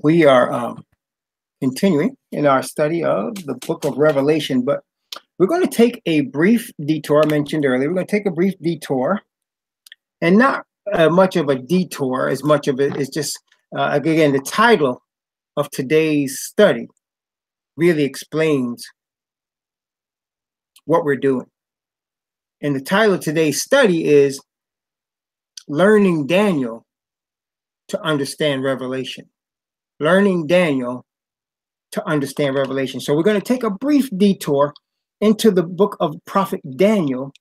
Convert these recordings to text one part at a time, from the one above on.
We are continuing in our study of the book of Revelation, but we're going to take a brief detour. I mentioned earlier, we're going to take a brief detour, and not much of a detour as much of it is just, again, the title of today's study really explains what we're doing. And the title of today's study is Learning Daniel to Understand Revelation. Learning Daniel to understand Revelation. So we're going to take a brief detour into the book of prophet Daniel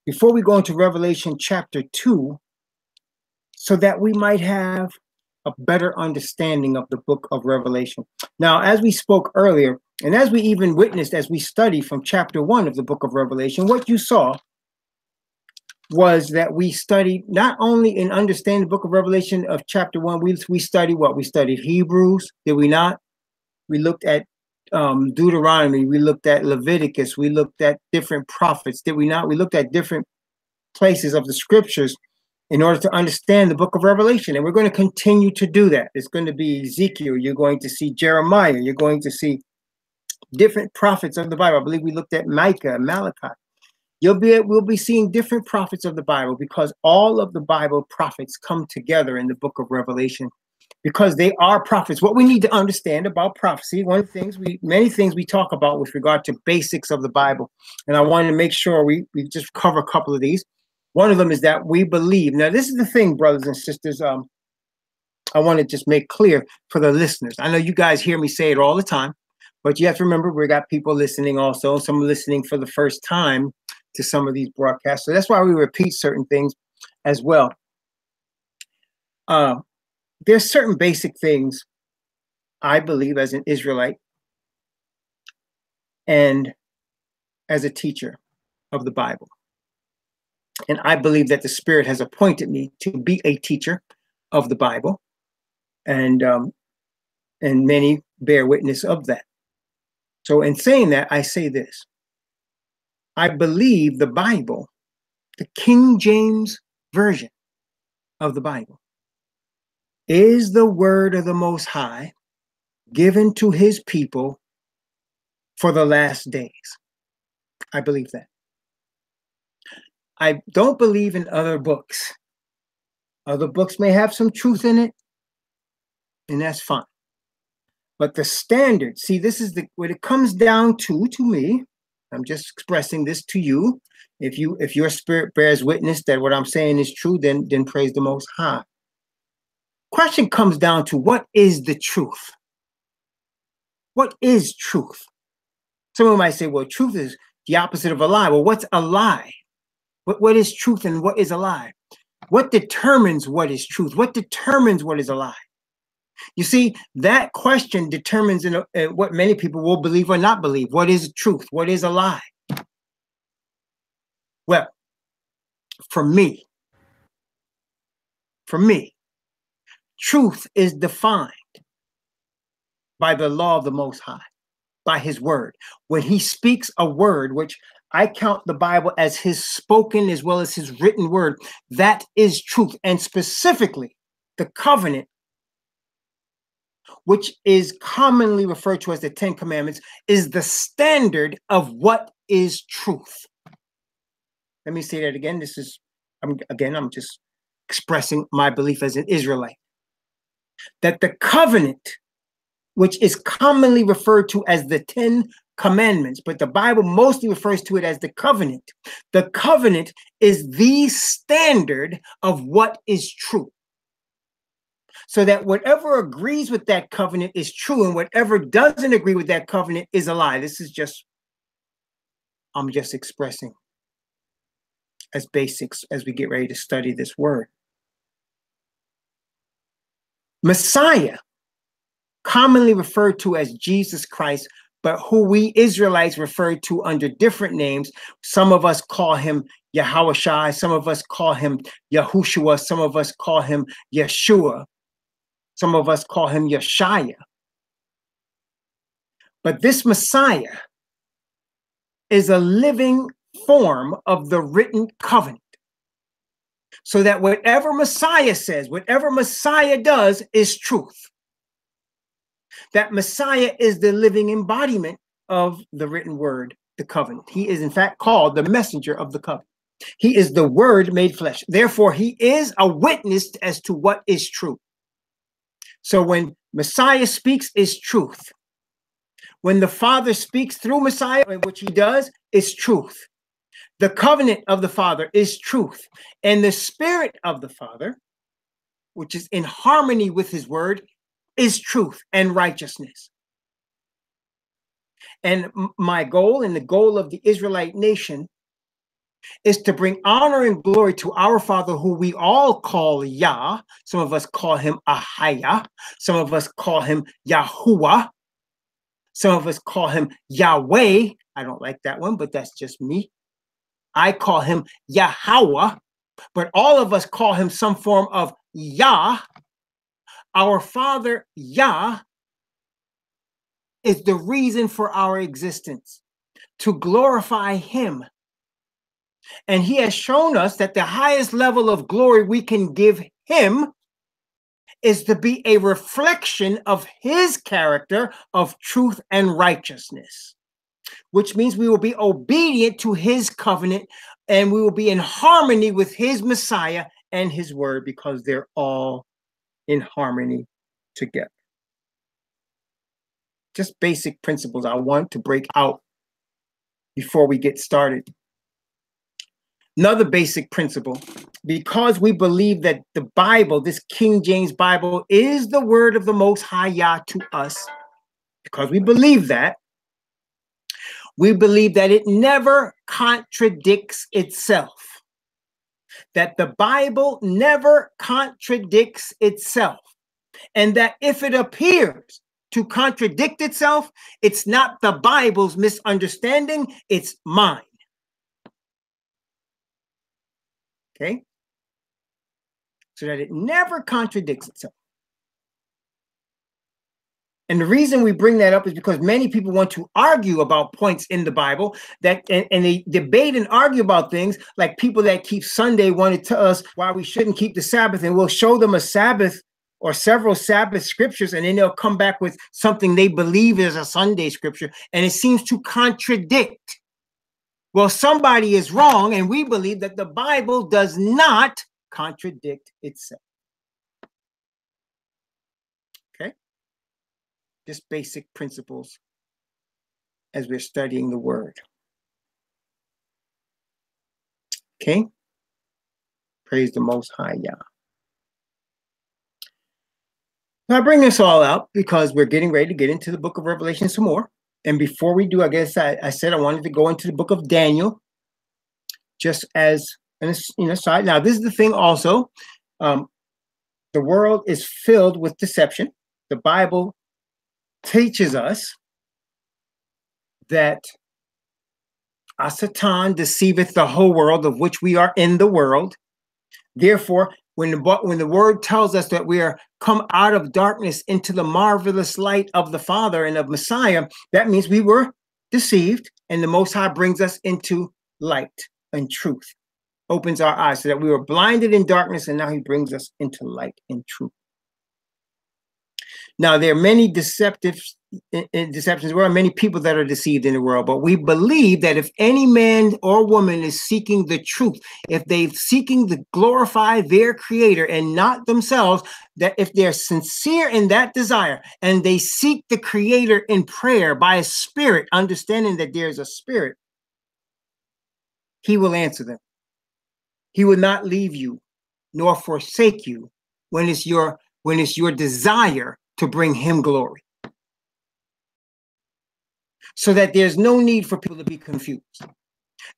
before we go into Revelation chapter 2, so that we might have a better understanding of the book of Revelation. Now, as we spoke earlier, and as we even witnessed as we study from chapter 1 of the book of Revelation, what you saw was that we studied not only in understanding the book of Revelation of chapter 1, we studied what? We studied Hebrews, did we not? We looked at Deuteronomy, we looked at Leviticus, we looked at different prophets, did we not? We looked at different places of the scriptures in order to understand the book of Revelation. And we're going to continue to do that. It's going to be Ezekiel, you're going to see Jeremiah, you're going to see different prophets of the Bible. I believe we looked at Micah, Malachi. We'll be seeing different prophets of the Bible, because all of the Bible prophets come together in the book of Revelation, because they are prophets. What we need to understand about prophecy, many things we talk about with regard to basics of the Bible, and I wanted to make sure we just cover a couple of these. One of them is that we believe. Now, this is the thing, brothers and sisters, I want to just make clear for the listeners. I know you guys hear me say it all the time, but you have to remember we got people listening also, some listening for the first time to some of these broadcasts. So that's why we repeat certain things as well. There's certain basic things I believe as an Israelite and as a teacher of the Bible. And I believe that the Spirit has appointed me to be a teacher of the Bible. And many bear witness of that. So in saying that, I say this. I believe the Bible, the King James Version of the Bible, is the word of the Most High given to his people for the last days. I believe that. I don't believe in other books. Other books may have some truth in it, and that's fine. But the standard, see, this is what it comes down to me. I'm just expressing this to you. If your spirit bears witness that what I'm saying is true, then praise the Most High. Question comes down to, what is the truth? What is truth? Someone might say, well, truth is the opposite of a lie. Well, what's a lie? What is truth and what is a lie? What determines what is truth? What determines what is a lie? You see, that question determines what many people will believe or not believe. What is truth? What is a lie? Well, for me, truth is defined by the law of the Most High, by his word. When he speaks a word, which I count the Bible as his spoken as well as his written word, that is truth. And specifically, the covenant, which is commonly referred to as the Ten Commandments, is the standard of what is truth. Let me say that again. I'm just expressing my belief as an Israelite. That the covenant, which is commonly referred to as the Ten Commandments, but the Bible mostly refers to it as the covenant. The covenant is the standard of what is true. So that whatever agrees with that covenant is true, and whatever doesn't agree with that covenant is a lie. I'm just expressing as basics as we get ready to study this word. Messiah, commonly referred to as Jesus Christ, but who we Israelites refer to under different names. Some of us call him Yahushua, some of us call him Yahushua, some of us call him Yeshua, some of us call him Yeshaya. But this Messiah is a living form of the written covenant. So that whatever Messiah says, whatever Messiah does is truth. that Messiah is the living embodiment of the written word, the covenant. He is in fact called the messenger of the covenant. He is the word made flesh. Therefore, he is a witness as to what is true. So when Messiah speaks, is truth. When the Father speaks through Messiah, which he does, is truth. The covenant of the Father is truth. And the Spirit of the Father, which is in harmony with his word, is truth and righteousness. And my goal and the goal of the Israelite nation is to bring honor and glory to our Father, who we all call Yah. Some of us call him Ahaya. Some of us call him Yahuwah. Some of us call him Yahweh. I don't like that one, but that's just me. I call him Yahweh, but all of us call him some form of Yah. Our Father, Yah, is the reason for our existence, to glorify him. And he has shown us that the highest level of glory we can give him is to be a reflection of his character of truth and righteousness, which means we will be obedient to his covenant and we will be in harmony with his Messiah and his word, because they're all in harmony together. Just basic principles I want to break out before we get started. Another basic principle, because we believe that the Bible, this King James Bible, is the word of the Most High Yah to us, because we believe that it never contradicts itself. That the Bible never contradicts itself. And that if it appears to contradict itself, it's not the Bible's misunderstanding, it's mine. Okay? So that it never contradicts itself. And the reason we bring that up is because many people want to argue about points in the Bible that and they debate and argue about things, like people that keep Sunday want to tell us why we shouldn't keep the Sabbath, and we'll show them a Sabbath or several Sabbath scriptures, and then they'll come back with something they believe is a Sunday scripture, and it seems to contradict. Well, somebody is wrong, and we believe that the Bible does not contradict itself. Okay? Just basic principles as we're studying the word. Okay? Praise the Most High Yah. Now, I bring this all out because we're getting ready to get into the book of Revelation some more. And before we do, I guess I said I wanted to go into the book of Daniel, just as an aside. Now, this is the thing also. The world is filled with deception. The Bible teaches us that Satan deceiveth the whole world, of which we are in the world. Therefore, when the word tells us that we are come out of darkness into the marvelous light of the Father and of Messiah, that means we were deceived, and the Most High brings us into light and truth, opens our eyes, so that we were blinded in darkness, and now he brings us into light and truth. Now, there are many deceptions. There are many people that are deceived in the world, but we believe that if any man or woman is seeking the truth, if they're seeking to glorify their creator and not themselves, that if they're sincere in that desire and they seek the creator in prayer by a spirit, understanding that there's a spirit, he will answer them. He will not leave you nor forsake you when it's your desire to bring him glory. So that there's no need for people to be confused.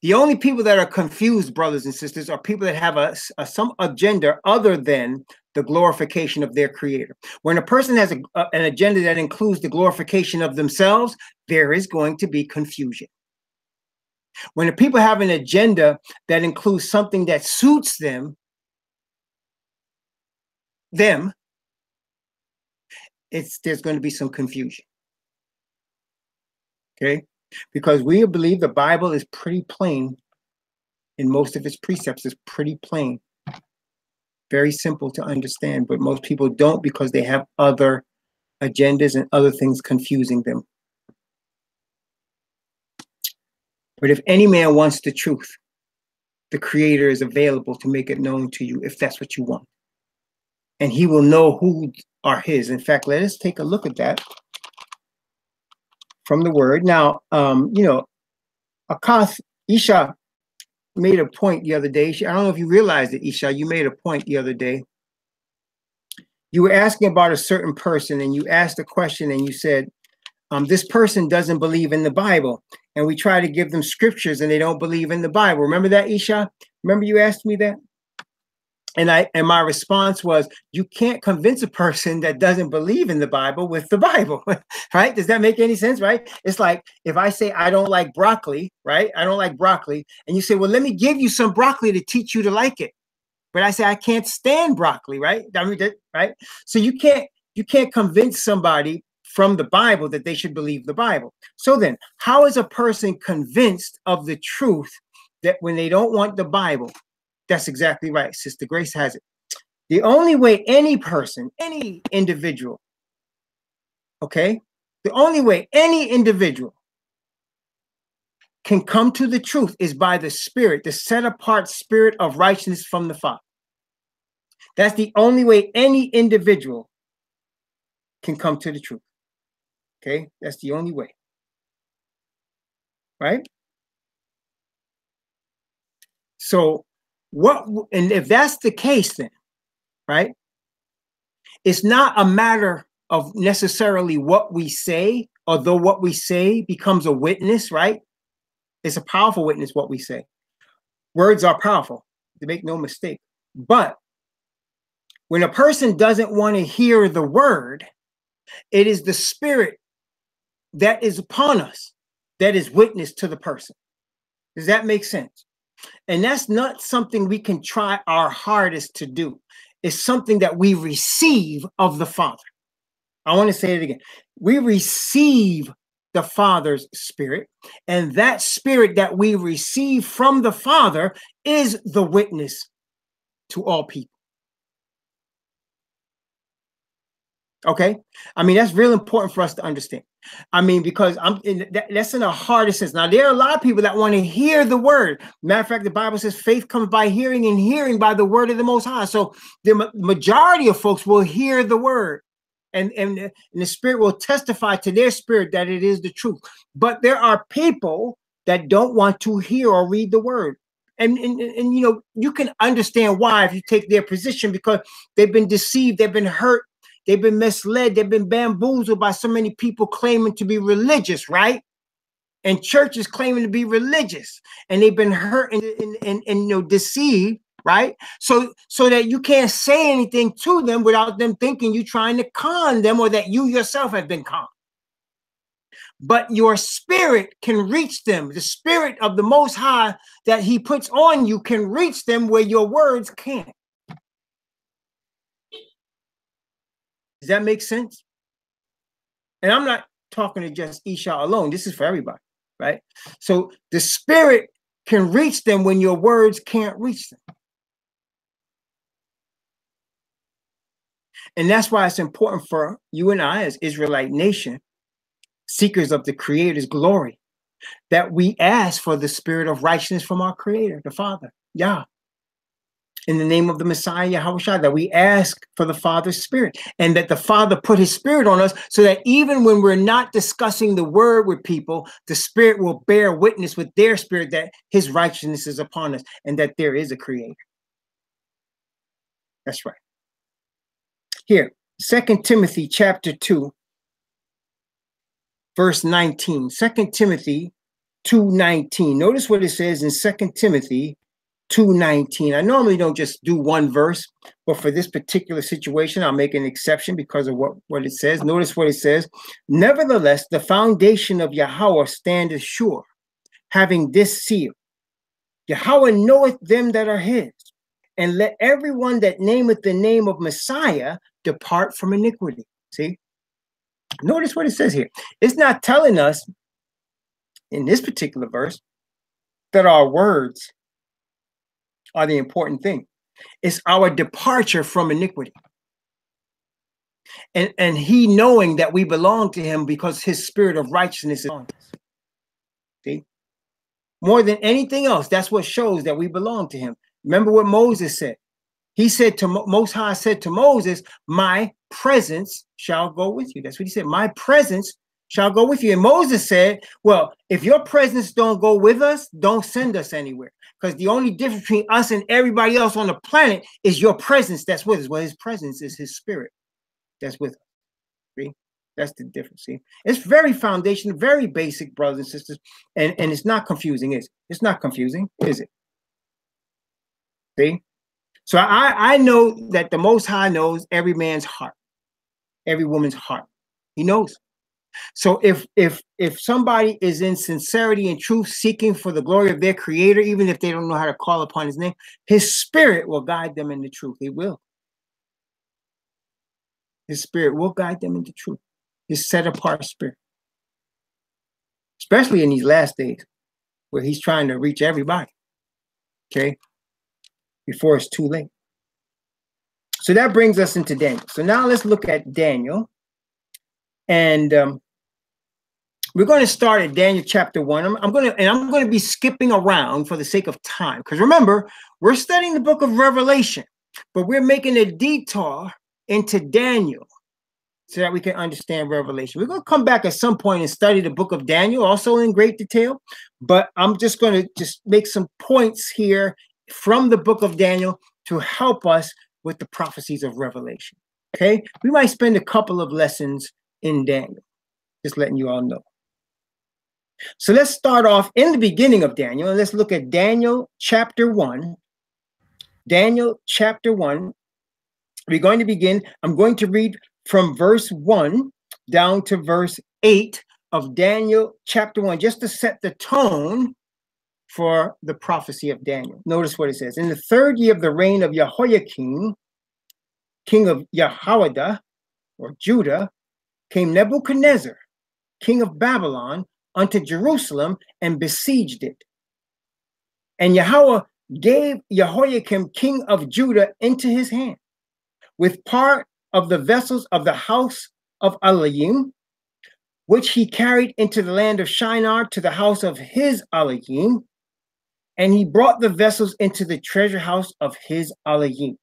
The only people that are confused, brothers and sisters, are people that have some agenda other than the glorification of their creator. When a person has an agenda that includes the glorification of themselves, there is going to be confusion. When the people have an agenda that includes something that suits them, there's going to be some confusion. Okay? Because we believe the Bible is pretty plain in most of its precepts. Is pretty plain. Very simple to understand, but most people don't, because they have other agendas and other things confusing them. But if any man wants the truth, the Creator is available to make it known to you if that's what you want. And he will know who are his. In fact, let us take a look at that from the word. Now, Akath, Isha made a point the other day. I don't know if you realized it, Isha, you made a point the other day. You were asking about a certain person and you asked a question and you said, this person doesn't believe in the Bible. And we try to give them scriptures and they don't believe in the Bible. Remember that, Isha? Remember you asked me that? And my response was, you can't convince a person that doesn't believe in the Bible with the Bible, right? Does that make any sense, right? It's like if I say I don't like broccoli, right? I don't like broccoli. And you say, well, let me give you some broccoli to teach you to like it. But I say, I can't stand broccoli, right? I mean, right? So you can't convince somebody from the Bible that they should believe the Bible. So then, how is a person convinced of the truth that when they don't want the Bible? That's exactly right. Sister Grace has it. The only way any person, any individual, okay? The only way any individual can come to the truth is by the Spirit, the set apart Spirit of righteousness from the Father. That's the only way any individual can come to the truth. Okay? That's the only way. Right? So, and if that's the case, then, right? It's not a matter of necessarily what we say, although what we say becomes a witness, right? It's a powerful witness, what we say. Words are powerful, to make no mistake. But when a person doesn't want to hear the word, it is the Spirit that is upon us that is witness to the person. Does that make sense? And that's not something we can try our hardest to do. It's something that we receive of the Father. I want to say it again. We receive the Father's Spirit, and that Spirit that we receive from the Father is the witness to all people. Okay? I mean, that's real important for us to understand. I mean, because that's in the hardest sense. Now, there are a lot of people that want to hear the word. Matter of fact, the Bible says faith comes by hearing and hearing by the word of the Most High. So the majority of folks will hear the word and the Spirit will testify to their spirit that it is the truth. But there are people that don't want to hear or read the word. And you know, you can understand why if you take their position, because they've been deceived, they've been hurt, they've been misled, they've been bamboozled by so many people claiming to be religious, right? And churches claiming to be religious, and they've been hurt and you know, deceived, right? So that you can't say anything to them without them thinking you're trying to con them or that you yourself have been conned. But your spirit can reach them. The Spirit of the Most High that He puts on you can reach them where your words can't. Does that make sense? And I'm not talking to just Isha alone. This is for everybody, right? So the Spirit can reach them when your words can't reach them. And that's why it's important for you and I as Israelite nation, seekers of the Creator's glory, that we ask for the Spirit of righteousness from our Creator, the Father, Yah. In the name of the Messiah, Yahushua, that we ask for the Father's Spirit, and that the Father put His Spirit on us so that even when we're not discussing the word with people, the Spirit will bear witness with their spirit that His righteousness is upon us and that there is a Creator. That's right. Here, 2 Timothy chapter 2, verse 19. 2 Timothy 2:19. Notice what it says in 2 Timothy 2:19. I normally don't just do one verse, but for this particular situation, I'll make an exception because of what it says. Notice what it says. Nevertheless, the foundation of Yahweh standeth sure, having this seal. Yahweh knoweth them that are His, and let everyone that nameth the name of Messiah depart from iniquity. See? Notice what it says here. It's not telling us in this particular verse that our words are the important thing. It's our departure from iniquity. and he knowing that we belong to him because his spirit of righteousness is on us. See? More than anything else, that's what shows that we belong to him. Remember what Moses said. He said to Most High said to Moses, my presence shall go with you. That's what he said. My presence shall go with you. And Moses said, well, if your presence don't go with us, don't send us anywhere. Because the only difference between us and everybody else on the planet is your presence that's with us. Well, his presence is his spirit that's with us. See? That's the difference. See? It's very foundational, very basic, brothers and sisters. And it's not confusing, is it? It's not confusing, is it? See? So I know that the Most High knows every man's heart, every woman's heart. He knows. So if somebody is in sincerity and truth, seeking for the glory of their creator, even if they don't know how to call upon his name, his spirit will guide them into truth. He will. His spirit will guide them into truth. His set apart spirit. Especially in these last days where he's trying to reach everybody. Okay? Before it's too late. So that brings us into Daniel. So now let's look at Daniel. And we're going to start at Daniel chapter 1. I'm going to be skipping around for the sake of time. Because remember, we're studying the book of Revelation, but we're making a detour into Daniel so that we can understand Revelation. We're going to come back at some point and study the book of Daniel, also in great detail. But I'm just going to make some points here from the book of Daniel to help us with the prophecies of Revelation. Okay? We might spend a couple of lessons in Daniel, just letting you all know. So let's start off in the beginning of Daniel, and let's look at Daniel chapter 1. Daniel chapter 1. We're going to begin. I'm going to read from verse 1 down to verse 8 of Daniel chapter 1, just to set the tone for the prophecy of Daniel. Notice what it says. In the 3rd year of the reign of Jehoiakim, king of Jehoiada, or Judah, came Nebuchadnezzar, king of Babylon, unto Jerusalem and besieged it. And Yahweh gave Jehoiakim, king of Judah, into his hand, with part of the vessels of the house of Elohim, which he carried into the land of Shinar to the house of his Elohim. And he brought the vessels into the treasure house of his Elohim.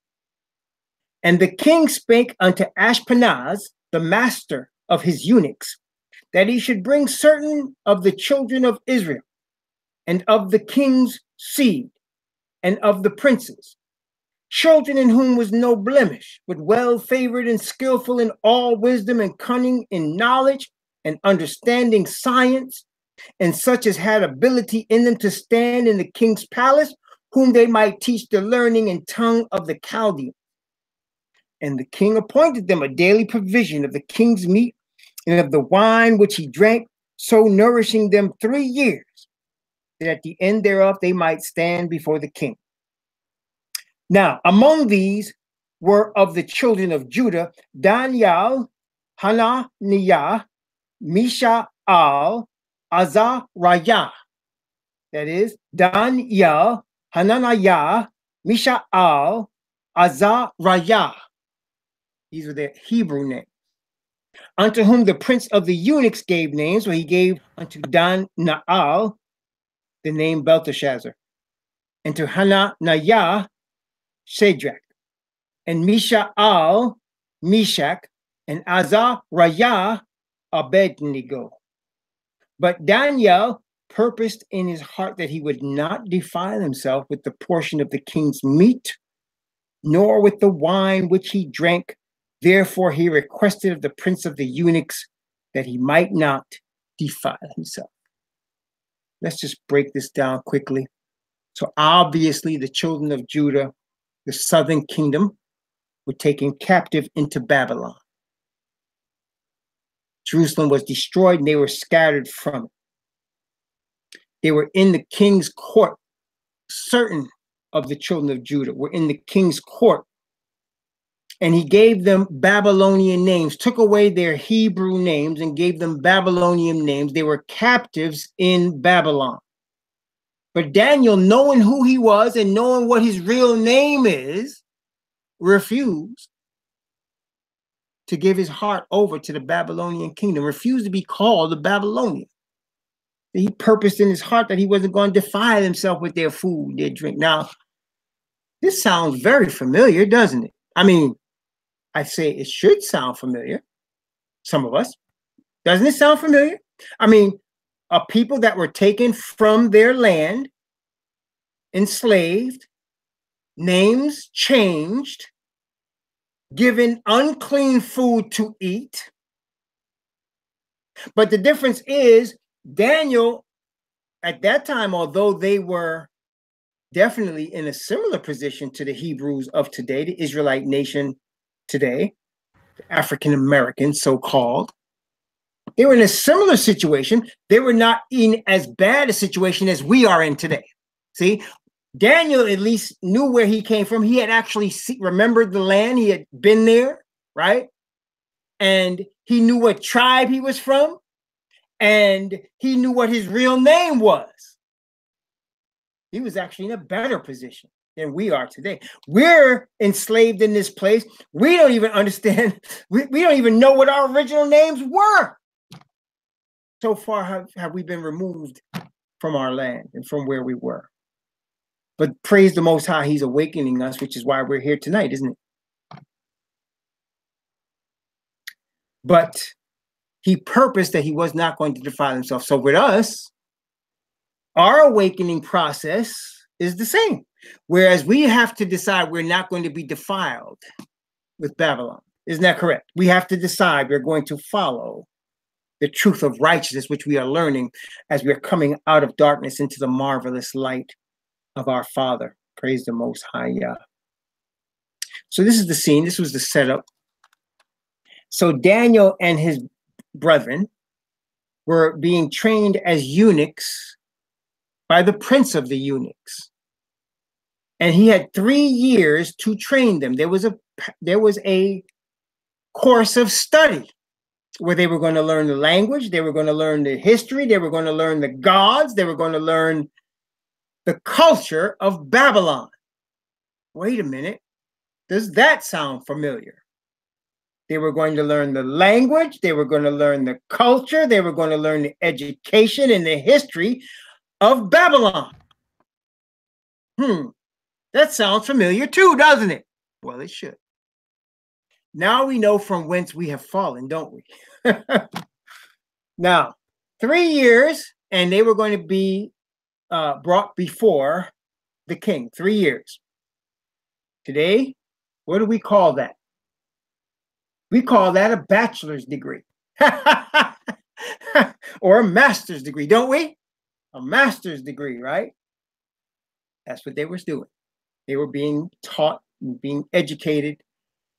And the king spake unto Ashpenaz, the master of his eunuchs, that he should bring certain of the children of Israel, and of the king's seed, and of the princes, children in whom was no blemish, but well favored and skillful in all wisdom and cunning in knowledge and understanding science, and such as had ability in them to stand in the king's palace, whom they might teach the learning and tongue of the Chaldeans. And the king appointed them a daily provision of the king's meat and of the wine which he drank, so nourishing them 3 years, that at the end thereof they might stand before the king. Now, among these were of the children of Judah, Daniel, Hananiah, Mishael, Azariah. That is, Daniel, Hananiah, Mishael, Azariah. These are their Hebrew names. Unto whom the prince of the eunuchs gave names, where he gave unto Daniel the name Belteshazzar, and to Hananiah Shadrach, and Mishael Meshach, and Azariah Abednego. But Daniel purposed in his heart that he would not defile himself with the portion of the king's meat, nor with the wine which he drank. Therefore he requested of the prince of the eunuchs that he might not defile himself. Let's just break this down quickly. So obviously the children of Judah, the southern kingdom, were taken captive into Babylon. Jerusalem was destroyed and they were scattered from it. They were in the king's court. Certain of the children of Judah were in the king's court. And he gave them Babylonian names, took away their Hebrew names and gave them Babylonian names. They were captives in Babylon. But Daniel, knowing who he was and knowing what his real name is, refused to give his heart over to the Babylonian kingdom, refused to be called a Babylonian. He purposed in his heart that he wasn't going to defile himself with their food, their drink. Now, this sounds very familiar, doesn't it? I mean, I say it should sound familiar. Some of us. Doesn't it sound familiar? I mean, a people that were taken from their land, enslaved, names changed, given unclean food to eat. But the difference is Daniel, at that time, although they were definitely in a similar position to the Hebrews of today, the Israelite nation today, the African Americans, so-called, they were in a similar situation. They were not in as bad a situation as we are in today. See, Daniel at least knew where he came from. He had actually remembered the land. He had been there, right? And he knew what tribe he was from. And he knew what his real name was. He was actually in a better position than we are today. We're enslaved in this place. We don't even understand. We don't even know what our original names were. So far have we been removed from our land and from where we were. But praise the Most High, he's awakening us, which is why we're here tonight, isn't it? But he purposed that he was not going to defile himself. So with us, our awakening process is the same. Whereas we have to decide we're not going to be defiled with Babylon. Isn't that correct? We have to decide we're going to follow the truth of righteousness, which we are learning as we're coming out of darkness into the marvelous light of our Father. Praise the Most High Yah. So this is the scene. This was the setup. So Daniel and his brethren were being trained as eunuchs by the prince of the eunuchs. And he had 3 years to train them. There was a course of study where they were going to learn the language, they were going to learn the history, they were going to learn the gods, they were going to learn the culture of Babylon. Wait a minute. Does that sound familiar? They were going to learn the language, they were going to learn the culture, they were going to learn the education and the history of Babylon. That sounds familiar too, doesn't it? Well, it should. Now we know from whence we have fallen, don't we? Now, 3 years, and they were going to be brought before the king. 3 years. Today, what do we call that? We call that a bachelor's degree. Or a master's degree, don't we? A master's degree, right? That's what they were doing. They were being taught, being educated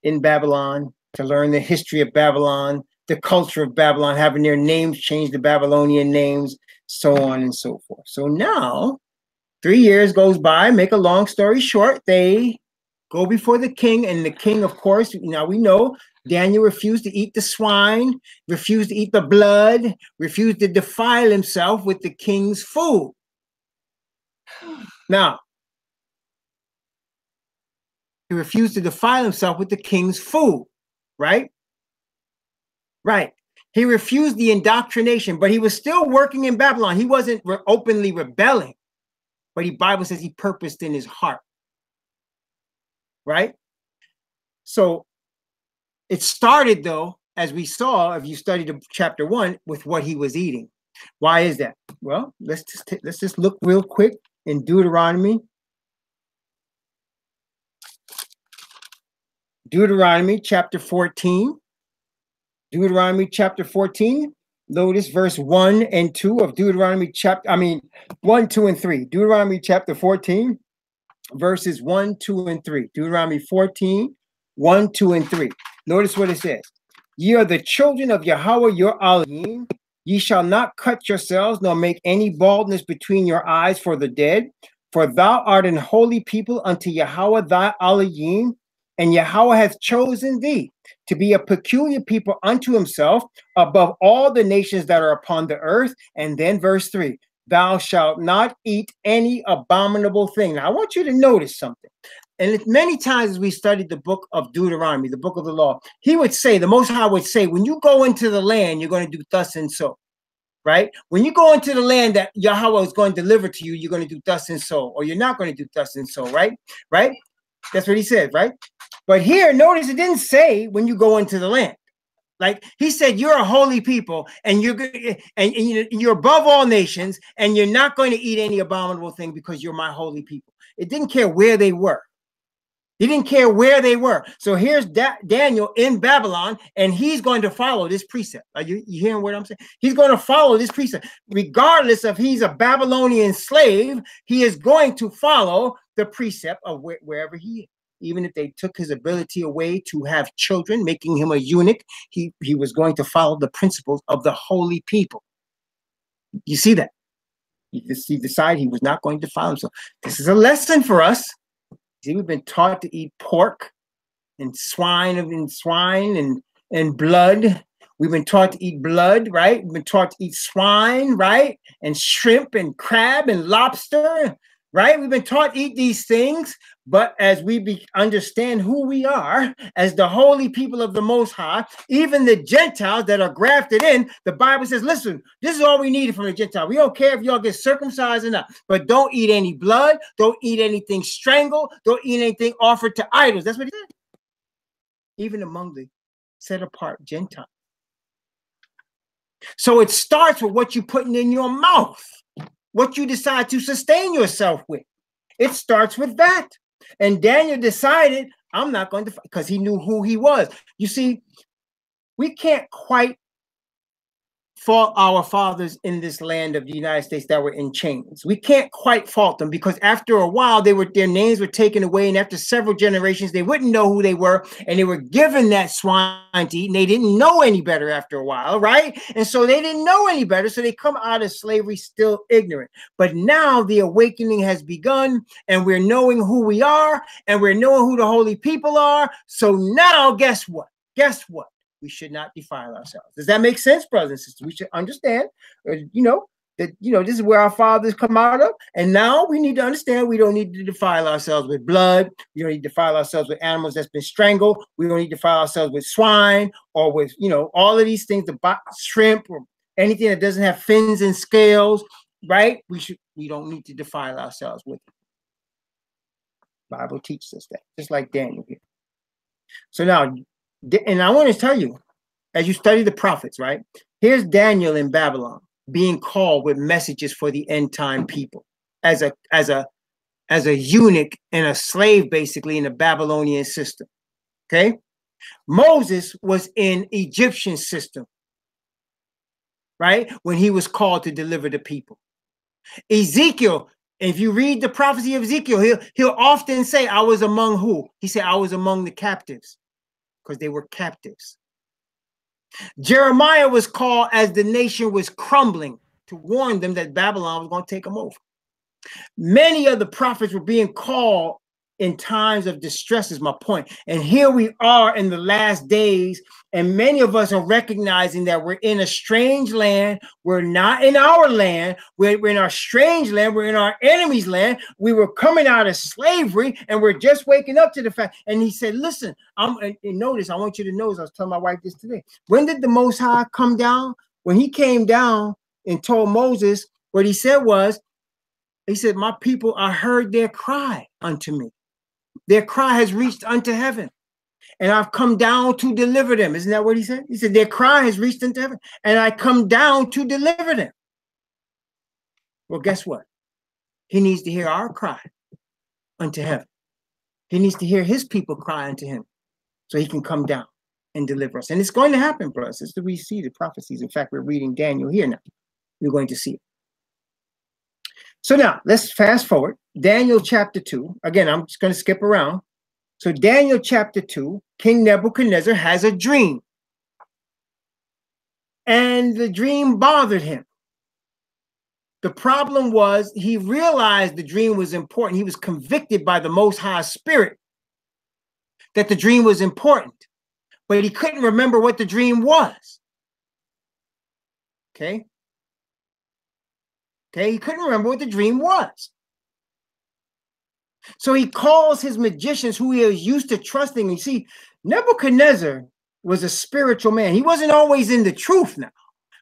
in Babylon to learn the history of Babylon, the culture of Babylon, having their names changed to Babylonian names, so on and so forth. So now, 3 years goes by, make a long story short, they go before the king, and the king, of course, now we know Daniel refused to eat the swine, refused to eat the blood, refused to defile himself with the king's food. Now, he refused to defile himself with the king's food, right? Right. He refused the indoctrination, but he was still working in Babylon. He wasn't openly rebelling, but the Bible says he purposed in his heart, right? So it started, though, as we saw, if you studied chapter 1, with what he was eating. Why is that? Well, let's just look real quick in Deuteronomy. Deuteronomy chapter 14. Deuteronomy chapter 14. Notice verse 1 and 2 of Deuteronomy 1, 2, and 3. Deuteronomy chapter 14, verses 1, 2, and 3. Deuteronomy 14, 1, 2, and 3. Notice what it says. Ye are the children of Yahweh your Elohim. Ye shall not cut yourselves, nor make any baldness between your eyes for the dead. For thou art an holy people unto Yahweh thy Elohim, and Yahweh hath chosen thee to be a peculiar people unto himself above all the nations that are upon the earth. And then verse 3, thou shalt not eat any abominable thing. Now, I want you to notice something. and many times as we studied the book of Deuteronomy, the book of the law, he would say, the Most High would say, when you go into the land, you're going to do thus and so, right? When you go into the land that Yahweh is going to deliver to you, you're going to do thus and so, or you're not going to do thus and so, right? Right? That's what he said, right? But here, notice it didn't say when you go into the land. Like he said, you're a holy people, and you're above all nations, and you're not going to eat any abominable thing because you're my holy people. It didn't care where they were. He didn't care where they were. So here's Daniel in Babylon, and he's going to follow this precept. Are you hearing what I'm saying? He's going to follow this precept. Regardless of he's a Babylonian slave, he is going to follow the precept of wherever he is. Even if they took his ability away to have children, making him a eunuch, he was going to follow the principles of the holy people. You see that? He decided he was not going to follow himself. This is a lesson for us. See, we've been taught to eat pork and swine and blood. We've been taught to eat blood, right? We've been taught to eat swine, right? And shrimp and crab and lobster, right? We've been taught to eat these things, but as we understand who we are as the holy people of the Most High, even the Gentiles that are grafted in, the Bible says, listen, this is all we needed from the Gentile. We don't care if y'all get circumcised or not, but don't eat any blood, don't eat anything strangled, don't eat anything offered to idols. That's what he said. Even among the set-apart Gentiles. So it starts with what you're putting in your mouth, what you decide to sustain yourself with. It starts with that. And Daniel decided, I'm not going to, because he knew who he was. You see, we can't quite fault our fathers in this land of the United States that were in chains. We can't quite fault them because after a while, their names were taken away. And after several generations, they wouldn't know who they were. And they were given that swine to eat. And they didn't know any better after a while, right? And so they didn't know any better. So they come out of slavery still ignorant. But now the awakening has begun and we're knowing who we are and we're knowing who the holy people are. So now guess what? Guess what? We should not defile ourselves. Does that make sense, brothers and sisters? We should understand, that this is where our fathers come out of. And now we need to understand we don't need to defile ourselves with blood. We don't need to defile ourselves with animals that's been strangled. We don't need to defile ourselves with swine or with, all of these things, the shrimp or anything that doesn't have fins and scales, right? We don't need to defile ourselves with it. The Bible teaches us that, just like Daniel here. So now, and I want to tell you, as you study the prophets, right? Here's Daniel in Babylon being called with messages for the end time people as a eunuch and a slave, basically, in the Babylonian system. Okay, Moses was in Egyptian system, right? When he was called to deliver the people. Ezekiel, if you read the prophecy of Ezekiel, he'll often say, "I was among who?" He said, "I was among the captives." Because they were captives. Jeremiah was called as the nation was crumbling to warn them that Babylon was going to take them over. Many of the prophets were being called in times of distress, is my point. And here we are in the last days, and many of us are recognizing that we're in a strange land. We're not in our land. We're in our strange land. We're in our enemy's land. We were coming out of slavery, and we're just waking up to the fact. And he said, listen, and notice, I want you to notice, I was telling my wife this today. When did the Most High come down? When he came down and told Moses, what he said was, he said, my people, I heard their cry unto me. Their cry has reached unto heaven, and I've come down to deliver them. Isn't that what he said? He said, their cry has reached unto heaven, and I come down to deliver them. Well, guess what? He needs to hear our cry unto heaven. He needs to hear his people cry unto him so he can come down and deliver us. And it's going to happen, brothers. As we see the prophecies. In fact, we're reading Daniel here now. We're going to see it. So now let's fast forward. Daniel chapter 2. Again, I'm just going to skip around. So Daniel chapter 2, King Nebuchadnezzar has a dream. And the dream bothered him. The problem was he realized the dream was important. He was convicted by the Most High Spirit that the dream was important. But he couldn't remember what the dream was. Okay? Okay, he couldn't remember what the dream was. So he calls his magicians who he is used to trusting. You see, Nebuchadnezzar was a spiritual man. He wasn't always in the truth now,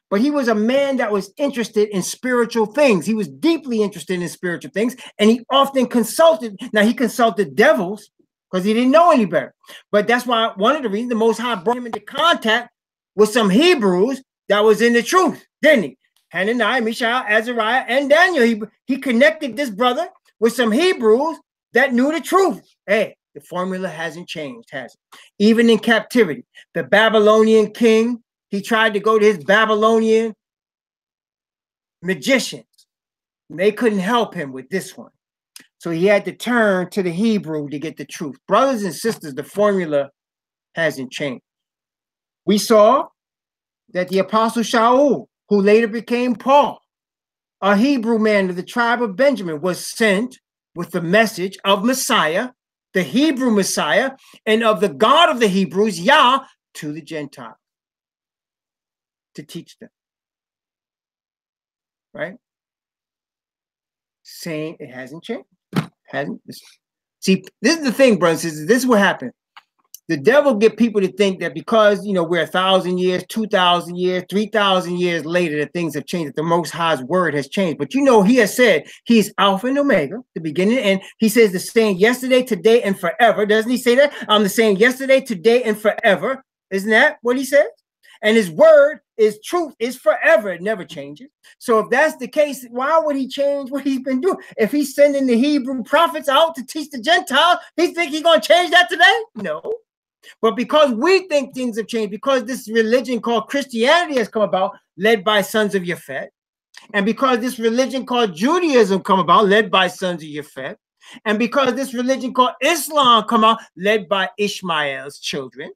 but he was a man that was interested in spiritual things. He was deeply interested in spiritual things, and he often consulted. Now, he consulted devils because he didn't know any better. But that's why one of the reasons the Most High brought him into contact with some Hebrews that was in the truth, didn't he? Hananiah, Mishael, Azariah, and Daniel. He connected this brother with some Hebrews that knew the truth. Hey, the formula hasn't changed, has it? Even in captivity, the Babylonian king, he tried to go to his Babylonian magicians. And they couldn't help him with this one. So he had to turn to the Hebrew to get the truth. Brothers and sisters, the formula hasn't changed. We saw that the Apostle Shaul, who later became Paul, a Hebrew man of the tribe of Benjamin, was sent with the message of Messiah, the Hebrew Messiah, and of the God of the Hebrews, Yah, to the Gentiles to teach them. Right? Saying it hasn't changed. See, this is the thing, brothers. This is what happened. The devil get people to think that because, we're 1,000 years, 2,000 years, 3,000 years later, that things have changed, that the Most High's word has changed. But he has said he's Alpha and Omega, the beginning and end. He says the same yesterday, today, and forever. Doesn't he say that? I'm the same yesterday, today, and forever. Isn't that what he says? And his word is truth, is forever. It never changes. So if that's the case, why would he change what he's been doing? If he's sending the Hebrew prophets out to teach the Gentiles, he think he's going to change that today? No. But because we think things have changed, because this religion called Christianity has come about, led by sons of Japhet, and because this religion called Judaism come about, led by sons of Japhet, and because this religion called Islam come out, led by Ishmael's children,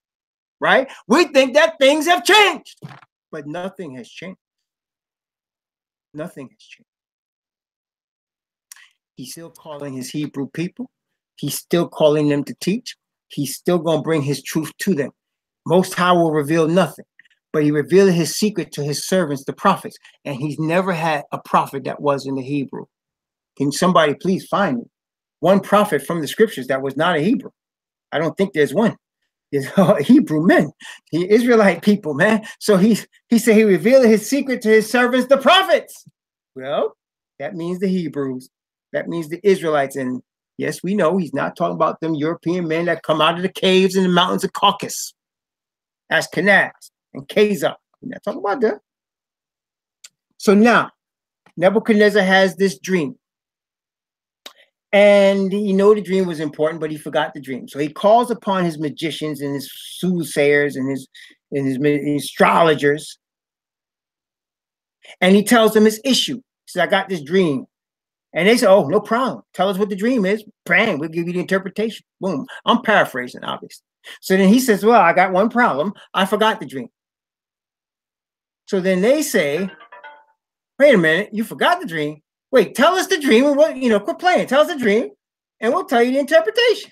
right? We think that things have changed, but nothing has changed. Nothing has changed. He's still calling his Hebrew people. He's still calling them to teach. He's still going to bring his truth to them. Most High will reveal nothing, but he revealed his secret to his servants, the prophets, and he's never had a prophet that was in the Hebrew. Can somebody please find me one prophet from the scriptures that was not a Hebrew? I don't think there's one. There's Hebrew men, the Israelite people, man. So he said he revealed his secret to his servants, the prophets. Well, that means the Hebrews. That means the Israelites. And yes, we know he's not talking about them European men that come out of the caves in the mountains of Caucasus. Ashkenaz and Khazar. We're not talking about that. So now, Nebuchadnezzar has this dream. And the dream was important, but he forgot the dream. So he calls upon his magicians and his soothsayers and his astrologers. And he tells them his issue. He says, I got this dream. And they say, oh, no problem. Tell us what the dream is. Bang, we'll give you the interpretation. Boom. I'm paraphrasing, obviously. So then he says, well, I got one problem. I forgot the dream. So then they say, wait a minute, you forgot the dream? Wait, tell us the dream and what, quit playing. Tell us the dream and we'll tell you the interpretation.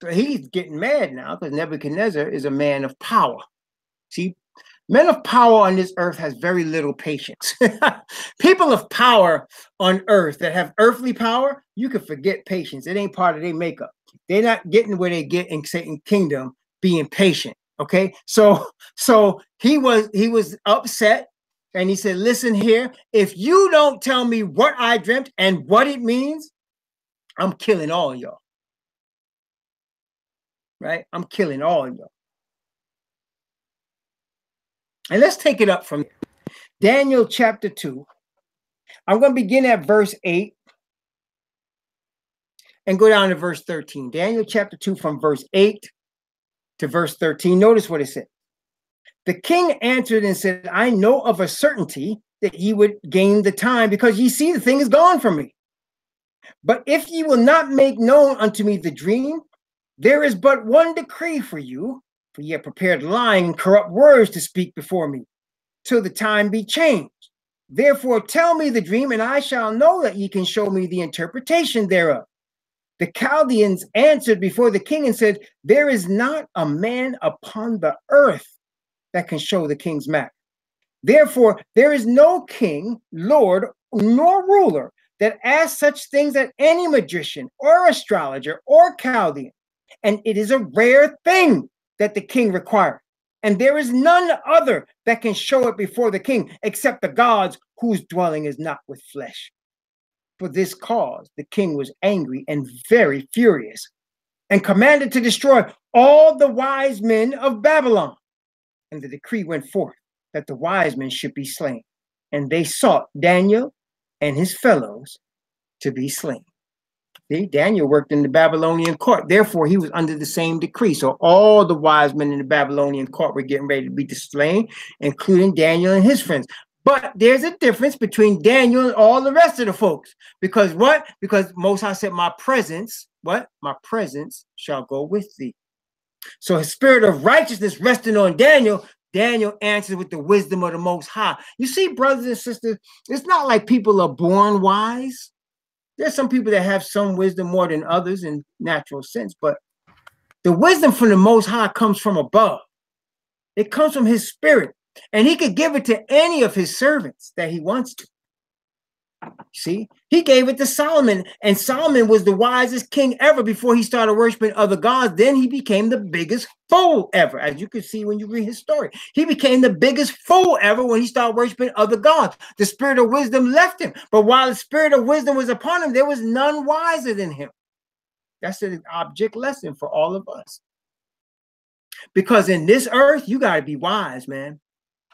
So he's getting mad now because Nebuchadnezzar is a man of power. See, men of power on this earth has very little patience. People of power on earth that have earthly power, you can forget patience. It ain't part of their makeup. They're not getting where they get in Satan's kingdom being patient. Okay, so he was upset. And he said, listen here, if you don't tell me what I dreamt and what it means, I'm killing all of y'all. Right? I'm killing all of y'all. And let's take it up from Daniel chapter 2. I'm going to begin at verse 8 and go down to verse 13. Daniel chapter 2 from verse 8 to verse 13. Notice what it said. The king answered and said, I know of a certainty that ye would gain the time, because ye see the thing is gone from me. But if ye will not make known unto me the dream, there is but one decree for you, for ye have prepared lying and corrupt words to speak before me, till the time be changed. Therefore tell me the dream, and I shall know that ye can show me the interpretation thereof. The Chaldeans answered before the king and said, there is not a man upon the earth that can show the king's matter. Therefore, there is no king, lord, nor ruler that ask such things as any magician or astrologer or Chaldean, and it is a rare thing that the king requires. And there is none other that can show it before the king except the gods whose dwelling is not with flesh. For this cause, the king was angry and very furious and commanded to destroy all the wise men of Babylon. And the decree went forth that the wise men should be slain. And they sought Daniel and his fellows to be slain. See, Daniel worked in the Babylonian court. Therefore, he was under the same decree. So all the wise men in the Babylonian court were getting ready to be slain, including Daniel and his friends. But there's a difference between Daniel and all the rest of the folks. Because what? Because Most High said, my presence, what? My presence shall go with thee. So his spirit of righteousness resting on Daniel, Daniel answered with the wisdom of the Most High. You see, brothers and sisters, it's not like people are born wise. There's some people that have some wisdom more than others in natural sense, but the wisdom from the Most High comes from above. It comes from his spirit, and he could give it to any of his servants that he wants to. See, he gave it to Solomon, and Solomon was the wisest king ever before he started worshiping other gods. Then he became the biggest fool ever, as you can see when you read his story. He became the biggest fool ever when he started worshiping other gods. The spirit of wisdom left him, but while the spirit of wisdom was upon him, there was none wiser than him. That's an object lesson for all of us. Because in this earth, you got to be wise, man.